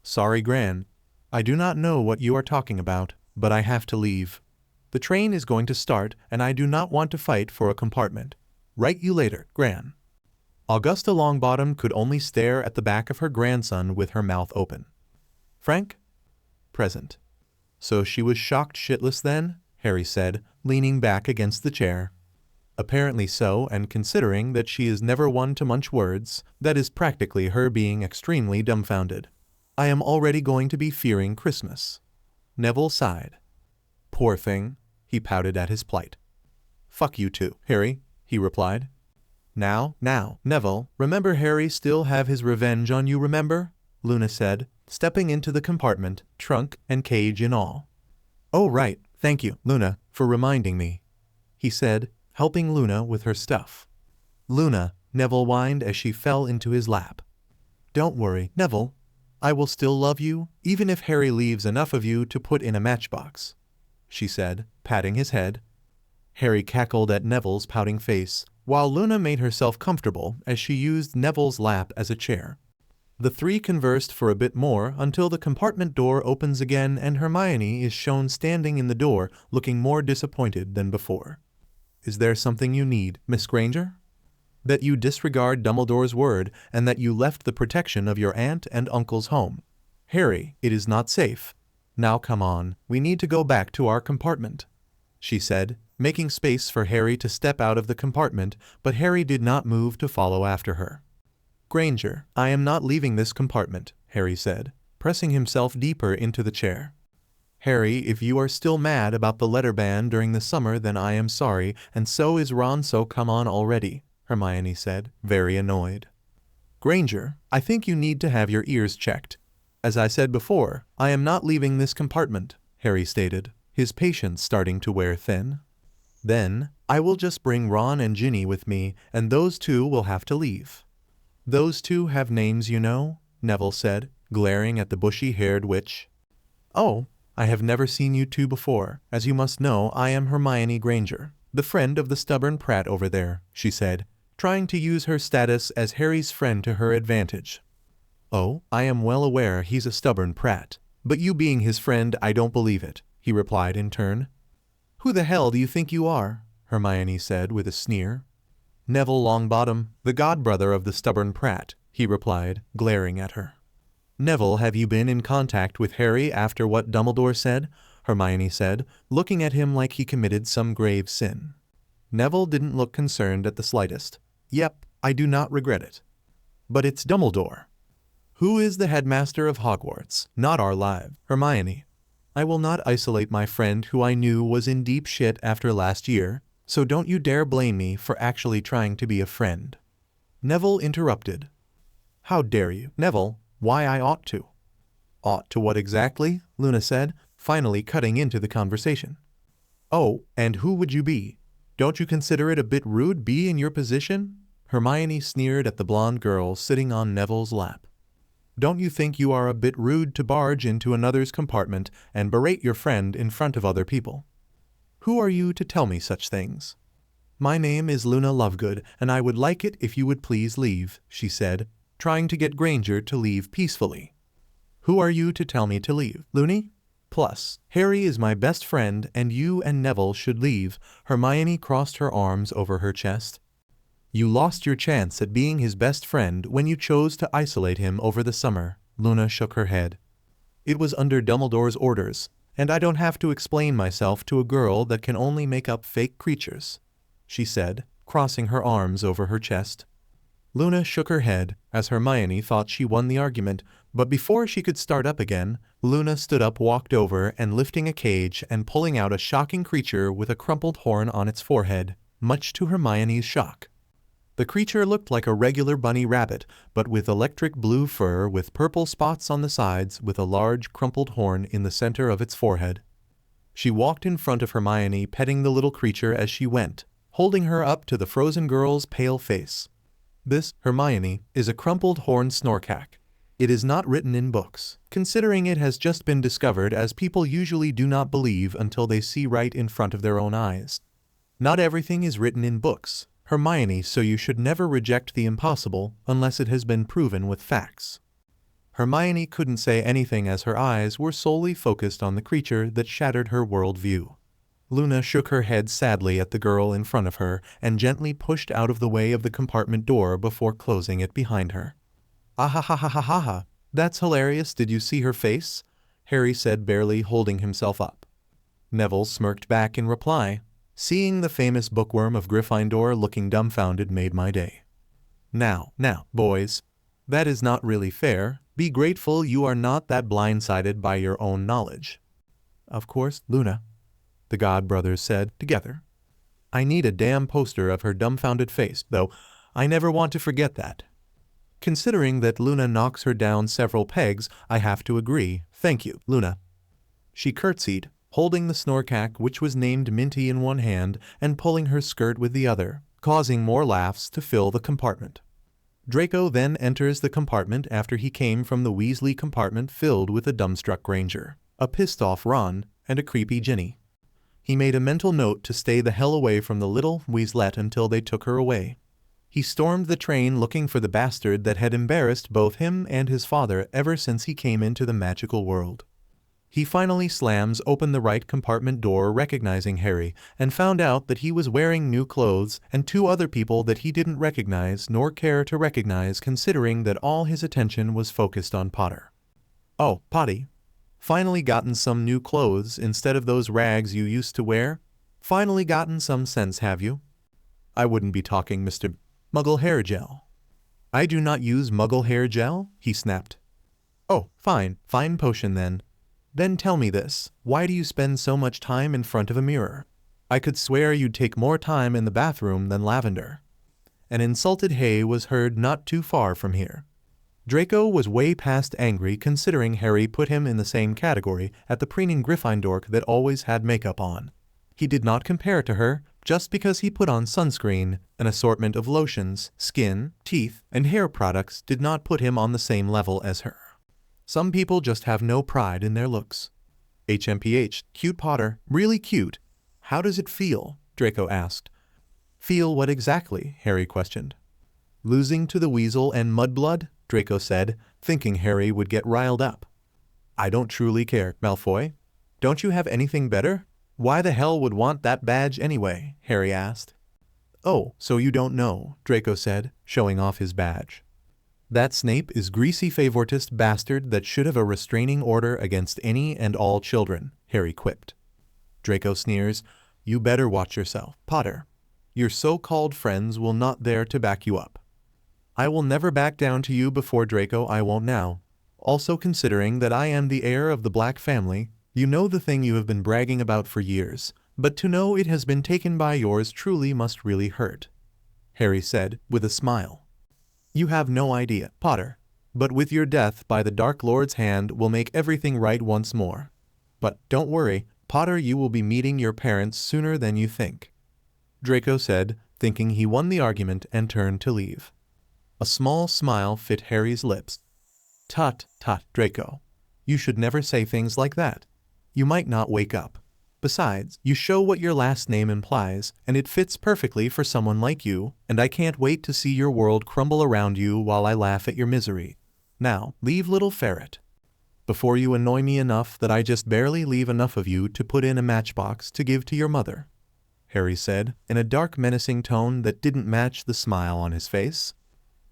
Sorry, Gran. I do not know what you are talking about, but I have to leave. The train is going to start, and I do not want to fight for a compartment. Write you later, Gran. Augusta Longbottom could only stare at the back of her grandson with her mouth open. Frank? Present. So she was shocked shitless then? Harry said, leaning back against the chair. Apparently so, and considering that she is never one to munch words, that is practically her being extremely dumbfounded. I am already going to be fearing Christmas. Neville sighed. Poor thing, he pouted at his plight. Fuck you too, Harry, he replied. Now, Neville, remember Harry still have his revenge on you, remember? Luna said, stepping into the compartment, trunk and cage and all. Oh right, thank you, Luna, for reminding me, he said, helping Luna with her stuff. Luna, Neville whined as she fell into his lap. Don't worry, Neville. I will still love you, even if Harry leaves enough of you to put in a matchbox, she said, patting his head. Harry cackled at Neville's pouting face, while Luna made herself comfortable as she used Neville's lap as a chair. The three conversed for a bit more until the compartment door opens again and Hermione is shown standing in the door looking more disappointed than before. Is there something you need, Miss Granger? That you disregard Dumbledore's word and that you left the protection of your aunt and uncle's home. Harry, it is not safe. Now come on, we need to go back to our compartment, she said, making space for Harry to step out of the compartment, but Harry did not move to follow after her. Granger, I am not leaving this compartment, Harry said, pressing himself deeper into the chair. Harry, if you are still mad about the letter ban during the summer, then I am sorry, and so is Ron, so come on already, Hermione said, very annoyed. Granger, I think you need to have your ears checked. As I said before, I am not leaving this compartment, Harry stated, his patience starting to wear thin. Then, I will just bring Ron and Ginny with me, and those two will have to leave. Those two have names, you know, Neville said, glaring at the bushy-haired witch. Oh, I have never seen you two before. As you must know, I am Hermione Granger, the friend of the stubborn Pratt over there, she said, trying to use her status as Harry's friend to her advantage. Oh, I am well aware he's a stubborn Pratt, but you being his friend, I don't believe it, he replied in turn. Who the hell do you think you are? Hermione said with a sneer. Neville Longbottom, the godbrother of the stubborn Pratt, he replied, glaring at her. Neville, have you been in contact with Harry after what Dumbledore said? Hermione said, looking at him like he committed some grave sin. Neville didn't look concerned at the slightest. Yep, I do not regret it. But it's Dumbledore. Who is the headmaster of Hogwarts? Not our live, Hermione. I will not isolate my friend who I knew was in deep shit after last year, so don't you dare blame me for actually trying to be a friend. Neville interrupted. How dare you, Neville? Why I ought to. Ought to what exactly? Luna said, finally cutting into the conversation. Oh, and who would you be? Don't you consider it a bit rude be in your position? Hermione sneered at the blonde girl sitting on Neville's lap. Don't you think you are a bit rude to barge into another's compartment and berate your friend in front of other people? Who are you to tell me such things? My name is Luna Lovegood, and I would like it if you would please leave, she said, trying to get Granger to leave peacefully. Who are you to tell me to leave, Looney? Plus, Harry is my best friend and you and Neville should leave. Hermione crossed her arms over her chest. You lost your chance at being his best friend when you chose to isolate him over the summer. Luna shook her head. It was under Dumbledore's orders, and I don't have to explain myself to a girl that can only make up fake creatures, she said, crossing her arms over her chest. Luna shook her head, as Hermione thought she won the argument, but before she could start up again, Luna stood up, walked over, and lifting a cage and pulling out a shocking creature with a crumpled horn on its forehead, much to Hermione's shock. The creature looked like a regular bunny rabbit, but with electric blue fur with purple spots on the sides with a large crumpled horn in the center of its forehead. She walked in front of Hermione, petting the little creature as she went, holding her up to the frozen girl's pale face. This, Hermione, is a crumpled horn snorkack. It is not written in books, considering it has just been discovered, as people usually do not believe until they see right in front of their own eyes. Not everything is written in books, Hermione, so you should never reject the impossible unless it has been proven with facts. Hermione couldn't say anything as her eyes were solely focused on the creature that shattered her worldview. Luna shook her head sadly at the girl in front of her and gently pushed out of the way of the compartment door before closing it behind her. Ah ha ha ha ha ha ha, that's hilarious, did you see her face? Harry said, barely holding himself up. Neville smirked back in reply. Seeing the famous bookworm of Gryffindor looking dumbfounded made my day. Now, boys. That is not really fair. Be grateful you are not that blindsided by your own knowledge. Of course, Luna, the godbrothers said together. I need a damn poster of her dumbfounded face, though I never want to forget that. Considering that Luna knocks her down several pegs, I have to agree. Thank you, Luna. She curtsied, holding the snorkack, which was named Minty, in one hand and pulling her skirt with the other, causing more laughs to fill the compartment. Draco then enters the compartment after he came from the Weasley compartment filled with a dumbstruck Granger, a pissed-off Ron, and a creepy Ginny. He made a mental note to stay the hell away from the little Weaslette until they took her away. He stormed the train looking for the bastard that had embarrassed both him and his father ever since he came into the magical world. He finally slams open the right compartment door, recognizing Harry, and found out that he was wearing new clothes and two other people that he didn't recognize nor care to recognize, considering that all his attention was focused on Potter. Oh, Potty. Finally gotten some new clothes instead of those rags you used to wear? Finally gotten some sense, have you? I wouldn't be talking, Mr. Muggle Hair Gel. I do not use Muggle Hair Gel, he snapped. Oh, fine potion then. Then tell me this, why do you spend so much time in front of a mirror? I could swear you'd take more time in the bathroom than Lavender. An insulted hey was heard not too far from here. Draco was way past angry, considering Harry put him in the same category at the preening Gryffindor that always had makeup on. He did not compare to her, just because he put on sunscreen. An assortment of lotions, skin, teeth, and hair products did not put him on the same level as her. Some people just have no pride in their looks. HMPH, cute Potter, really cute. How does it feel? Draco asked. Feel what exactly? Harry questioned. Losing to the Weasel and Mudblood? Draco said, thinking Harry would get riled up. I don't truly care, Malfoy. Don't you have anything better? Why the hell would want that badge anyway? Harry asked. Oh, so you don't know, Draco said, showing off his badge. That Snape is greasy favoritist bastard that should have a restraining order against any and all children, Harry quipped. Draco sneers, you better watch yourself, Potter. Your so-called friends will not dare to back you up. I will never back down to you before, Draco, I won't now. Also, considering that I am the heir of the Black family, you know the thing you have been bragging about for years, but to know it has been taken by yours truly must really hurt, Harry said, with a smile. You have no idea, Potter, but with your death by the Dark Lord's hand will make everything right once more. But don't worry, Potter, you will be meeting your parents sooner than you think, Draco said, thinking he won the argument, and turned to leave. A small smile fit Harry's lips. Tut, Draco. You should never say things like that. You might not wake up. Besides, you show what your last name implies, and it fits perfectly for someone like you, and I can't wait to see your world crumble around you while I laugh at your misery. Now, leave, little ferret, before you annoy me enough that I just barely leave enough of you to put in a matchbox to give to your mother," Harry said, in a dark, menacing tone that didn't match the smile on his face.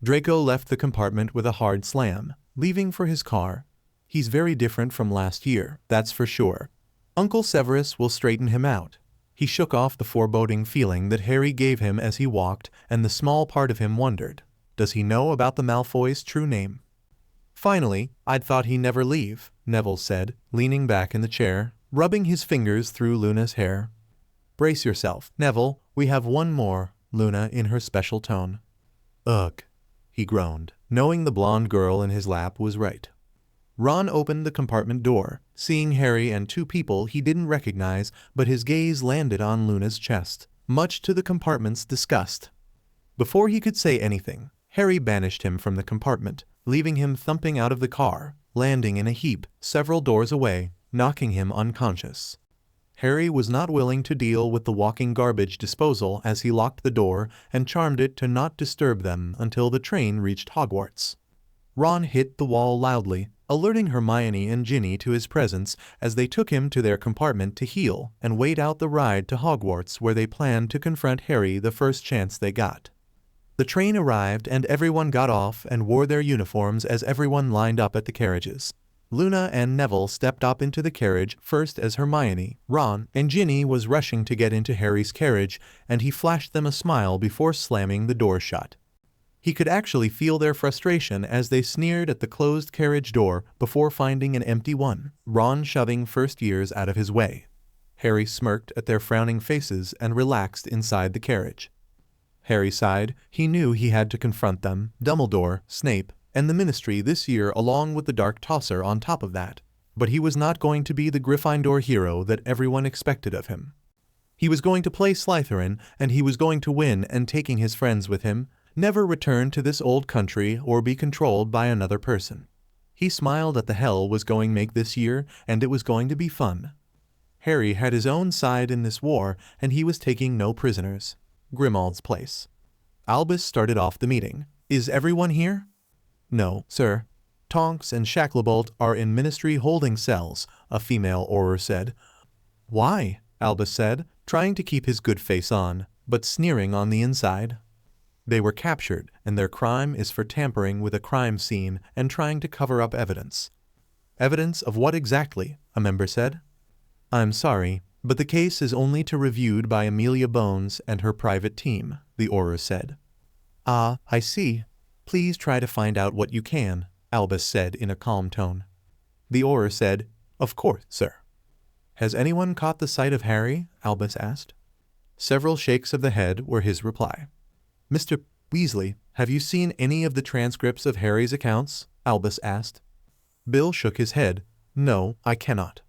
Draco left the compartment with a hard slam, leaving for his car. He's very different from last year, that's for sure. Uncle Severus will straighten him out. He shook off the foreboding feeling that Harry gave him as he walked, and the small part of him wondered, does he know about the Malfoy's true name? "Finally, I'd thought he'd never leave," Neville said, leaning back in the chair, rubbing his fingers through Luna's hair. "Brace yourself, Neville, we have one more," Luna in her special tone. "Ugh," he groaned, knowing the blonde girl in his lap was right. Ron opened the compartment door, seeing Harry and two people he didn't recognize, but his gaze landed on Luna's chest, much to the compartment's disgust. Before he could say anything, Harry banished him from the compartment, leaving him thumping out of the car, landing in a heap several doors away, knocking him unconscious. Harry was not willing to deal with the walking garbage disposal as he locked the door and charmed it to not disturb them until the train reached Hogwarts. Ron hit the wall loudly, alerting Hermione and Ginny to his presence as they took him to their compartment to heal and wait out the ride to Hogwarts, where they planned to confront Harry the first chance they got. The train arrived and everyone got off and wore their uniforms as everyone lined up at the carriages. Luna and Neville stepped up into the carriage first as Hermione, Ron, and Ginny was rushing to get into Harry's carriage, and he flashed them a smile before slamming the door shut. He could actually feel their frustration as they sneered at the closed carriage door before finding an empty one, Ron shoving first years out of his way. Harry smirked at their frowning faces and relaxed inside the carriage. Harry sighed. He knew he had to confront them, Dumbledore, Snape, and the Ministry this year, along with the Dark Tosser on top of that. But he was not going to be the Gryffindor hero that everyone expected of him. He was going to play Slytherin, and he was going to win, and taking his friends with him, never return to this old country or be controlled by another person. He smiled at the hell was going to make this year, and it was going to be fun. Harry had his own side in this war, and he was taking no prisoners. Grimald's place. Albus started off the meeting. "Is everyone here?" "No, sir. Tonks and Shacklebolt are in Ministry holding cells," a female Auror said. "Why?" Albus said, trying to keep his good face on, but sneering on the inside. "They were captured, and their crime is for tampering with a crime scene and trying to cover up evidence." "Evidence of what exactly?" a member said. "I'm sorry, but the case is only to reviewed by Amelia Bones and her private team," the Auror said. "Ah, I see. Please try to find out what you can," Albus said in a calm tone. The Auror said, "Of course, sir." "Has anyone caught the sight of Harry?" Albus asked. Several shakes of the head were his reply. "Mr. Weasley, have you seen any of the transcripts of Harry's accounts?" Albus asked. Bill shook his head. "No, I cannot."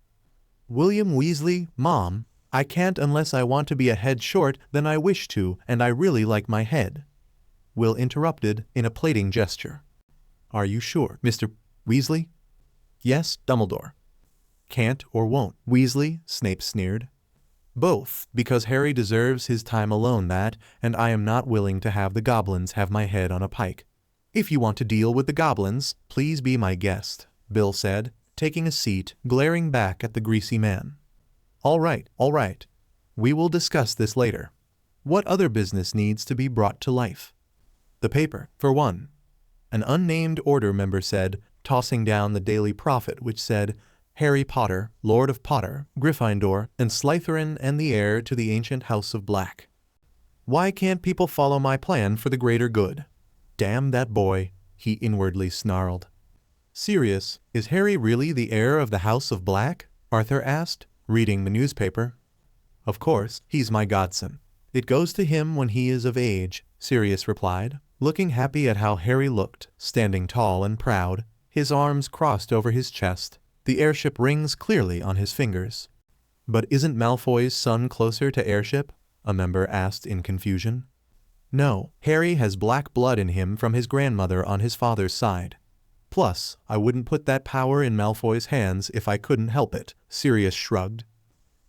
"William Weasley, Mom, I can't unless I want to be a head short than I wish to, and I really like my head." Will interrupted in a plating gesture. "Are you sure, Mr. Weasley?" "Yes, Dumbledore." "Can't or won't, Weasley?" Snape sneered. "Both, because Harry deserves his time alone, that, and I am not willing to have the goblins have my head on a pike." "If you want to deal with the goblins, please be my guest," Bill said, taking a seat, glaring back at the greasy man. All right. We will discuss this later. What other business needs to be brought to life?" "The paper, for one," an unnamed Order member said, tossing down the Daily Prophet, which said, "Harry Potter, Lord of Potter, Gryffindor, and Slytherin, and the heir to the ancient House of Black. Why can't people follow my plan for the greater good? Damn that boy," he inwardly snarled. "Serious, is Harry really the heir of the House of Black?" Arthur asked, reading the newspaper. "Of course, he's my godson. It goes to him when he is of age," Sirius replied, looking happy at how Harry looked, standing tall and proud, his arms crossed over his chest, the heirship rings clearly on his fingers. "But isn't Malfoy's son closer to heirship?" a member asked in confusion. "No, Harry has black blood in him from his grandmother on his father's side. Plus, I wouldn't put that power in Malfoy's hands if I couldn't help it," Sirius shrugged.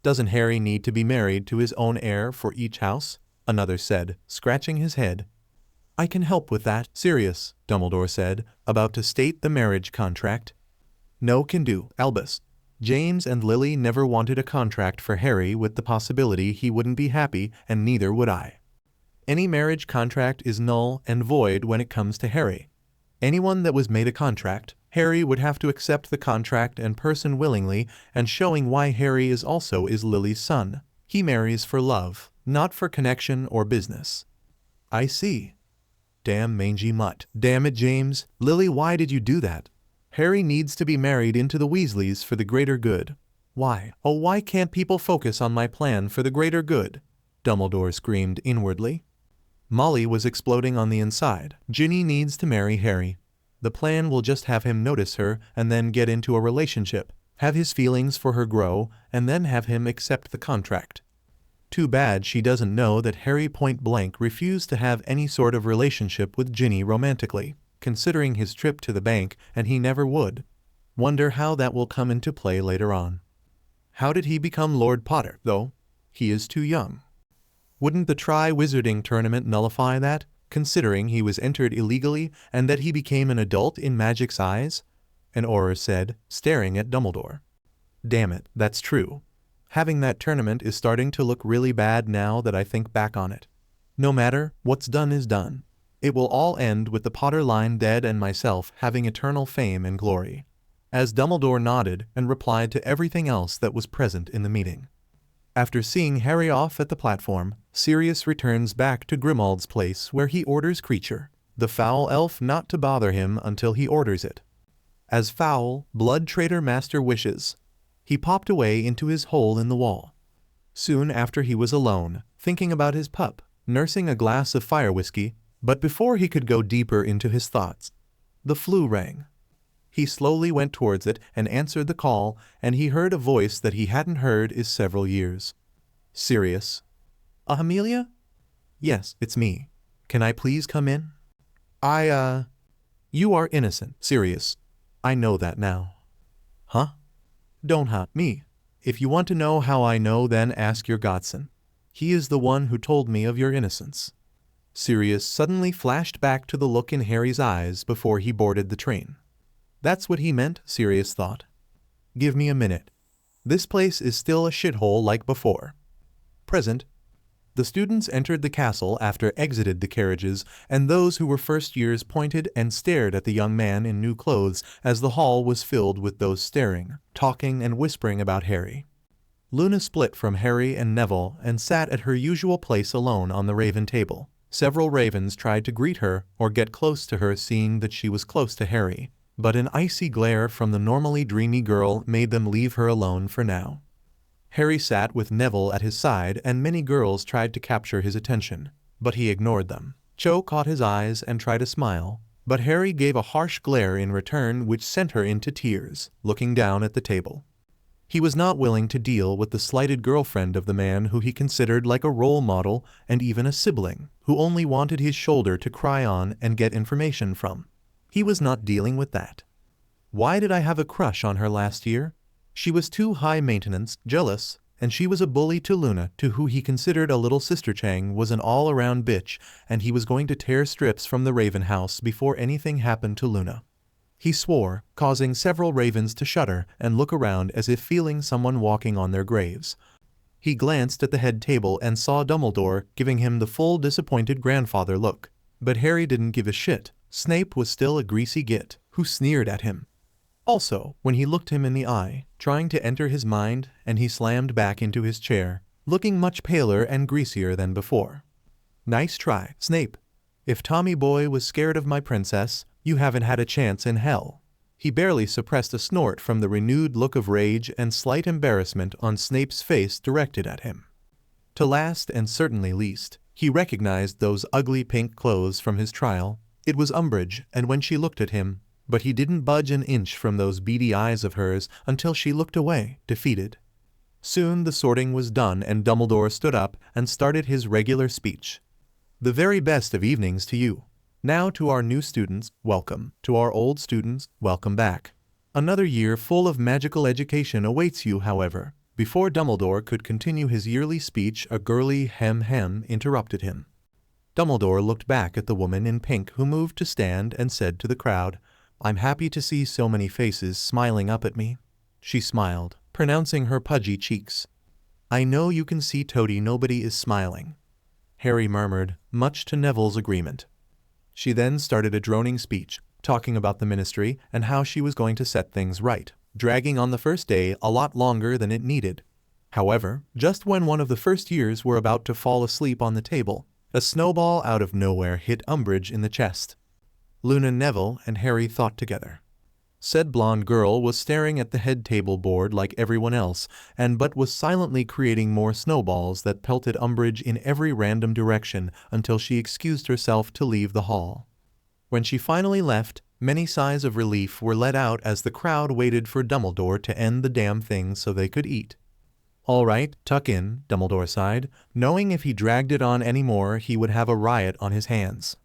Doesn't Harry need to be married to his own heir for each house? Another said, scratching his head. I can help with that, Sirius, Dumbledore said, about to state the marriage contract. No can do, Albus. James and Lily never wanted a contract for Harry with the possibility he wouldn't be happy, and neither would I. Any marriage contract is null and void when it comes to Harry. Anyone that was made a contract, Harry would have to accept the contract in person willingly, and showing why Harry is Lily's son. He marries for love, not for connection or business. I see. Damn mangy mutt. Damn it, James. Lily, why did you do that? Harry needs to be married into the Weasleys for the greater good. Why? Oh, why can't people focus on my plan for the greater good? Dumbledore screamed inwardly. Molly was exploding on the inside. Ginny needs to marry Harry. The plan will just have him notice her and then get into a relationship, have his feelings for her grow, and then have him accept the contract. Too bad she doesn't know that Harry point blank refused to have any sort of relationship with Ginny romantically, considering his trip to the bank, and he never would. Wonder how that will come into play later on. How did he become Lord Potter, though? He is too young. Wouldn't the Tri-Wizarding tournament nullify that, considering he was entered illegally and that he became an adult in magic's eyes? An Auror said, staring at Dumbledore. Damn it, that's true. Having that tournament is starting to look really bad now that I think back on it. No matter, what's done is done. It will all end with the Potter line dead and myself having eternal fame and glory. As Dumbledore nodded and replied to everything else that was present in the meeting. After seeing Harry off at the platform, Sirius returns back to Grimmaild's place where he orders Creature, the foul elf, not to bother him until he orders it. As foul, blood traitor master wishes, he popped away into his hole in the wall. Soon after he was alone, thinking about his pup, nursing a glass of fire whiskey, but before he could go deeper into his thoughts, the flue rang. He slowly went towards it and answered the call, and he heard a voice that he hadn't heard in several years. Sirius. Amelia? Yes, it's me. Can I please come in? You are innocent, Sirius. I know that now. Huh? Don't haunt me. If you want to know how I know, then ask your godson. He is the one who told me of your innocence. Sirius suddenly flashed back to the look in Harry's eyes before he boarded the train. That's what he meant, Sirius thought. Give me a minute. This place is still a shithole like before. Present. The students entered the castle after exited the carriages, and those who were first years pointed and stared at the young man in new clothes as the hall was filled with those staring, talking and whispering about Harry. Luna split from Harry and Neville and sat at her usual place alone on the Raven table. Several ravens tried to greet her or get close to her, seeing that she was close to Harry, but an icy glare from the normally dreamy girl made them leave her alone for now. Harry sat with Neville at his side, and many girls tried to capture his attention, but he ignored them. Cho caught his eyes and tried to smile, but Harry gave a harsh glare in return which sent her into tears, looking down at the table. He was not willing to deal with the slighted girlfriend of the man who he considered like a role model and even a sibling, who only wanted his shoulder to cry on and get information from. He was not dealing with that. Why did I have a crush on her last year? She was too high maintenance, jealous, and she was a bully to Luna, to who he considered a little sister. Chang was an all-around bitch, and he was going to tear strips from the Raven house before anything happened to Luna. He swore, causing several ravens to shudder and look around as if feeling someone walking on their graves. He glanced at the head table and saw Dumbledore giving him the full disappointed grandfather look. But Harry didn't give a shit. Snape was still a greasy git, who sneered at him. Also, when he looked him in the eye, trying to enter his mind, and he slammed back into his chair, looking much paler and greasier than before. Nice try, Snape. If Tommy Boy was scared of my princess, you haven't had a chance in hell. He barely suppressed a snort from the renewed look of rage and slight embarrassment on Snape's face directed at him. To last and certainly least, he recognized those ugly pink clothes from his trial. It was Umbridge, and when she looked at him, but he didn't budge an inch from those beady eyes of hers until she looked away, defeated. Soon the sorting was done and Dumbledore stood up and started his regular speech. The very best of evenings to you. Now to our new students, welcome. To our old students, welcome back. Another year full of magical education awaits you, however. Before Dumbledore could continue his yearly speech, a girly hem interrupted him. Dumbledore looked back at the woman in pink who moved to stand and said to the crowd, "I'm happy to see so many faces smiling up at me." She smiled, pronouncing her pudgy cheeks. "I know you can see, Toady, nobody is smiling," Harry murmured, much to Neville's agreement. She then started a droning speech, talking about the ministry and how she was going to set things right, dragging on the first day a lot longer than it needed. However, just when one of the first years were about to fall asleep on the table, a snowball out of nowhere hit Umbridge in the chest. Luna, Neville, and Harry thought together. Said blonde girl was staring at the head table board like everyone else, but was silently creating more snowballs that pelted Umbridge in every random direction until she excused herself to leave the hall. When she finally left, many sighs of relief were let out as the crowd waited for Dumbledore to end the damn thing so they could eat. "All right, tuck in," Dumbledore sighed, knowing if he dragged it on any more he would have a riot on his hands.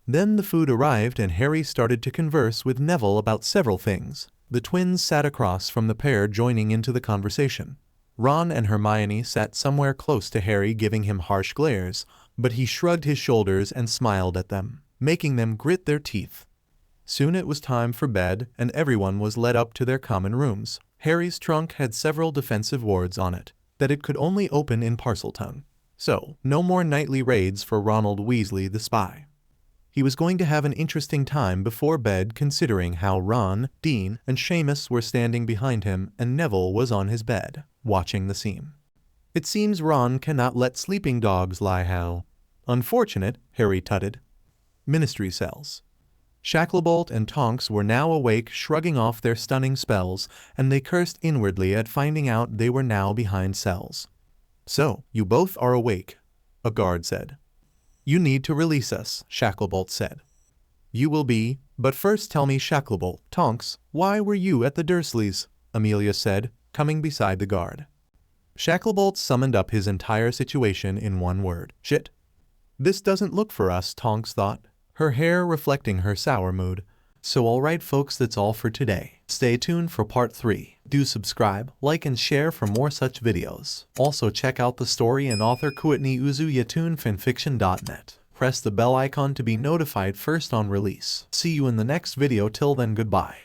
Then the food arrived and Harry started to converse with Neville about several things. The twins sat across from the pair, joining into the conversation. Ron and Hermione sat somewhere close to Harry, giving him harsh glares, but he shrugged his shoulders and smiled at them, making them grit their teeth. Soon it was time for bed and everyone was led up to their common rooms. Harry's trunk had several defensive wards on it, that it could only open in Parseltongue. So, no more nightly raids for Ronald Weasley the spy. He was going to have an interesting time before bed, considering how Ron, Dean, and Seamus were standing behind him and Neville was on his bed, watching the scene. "It seems Ron cannot let sleeping dogs lie how. Unfortunate," Harry tutted. Ministry cells. Shacklebolt and Tonks were now awake, shrugging off their stunning spells, and they cursed inwardly at finding out they were now behind cells. "So, you both are awake," a guard said. "You need to release us," Shacklebolt said. "You will be, but first tell me, Shacklebolt, Tonks, why were you at the Dursleys?" Amelia said, coming beside the guard. Shacklebolt summoned up his entire situation in one word: shit. "This doesn't look for us," Tonks thought, her hair reflecting her sour mood. So alright folks, that's all for today. Stay tuned for part 3. Do subscribe, like and share for more such videos. Also check out the story and author Kourtney Uzu Yatoon FANFICTIONnet. Press the bell icon to be notified first on release. See you in the next video. Till then, goodbye.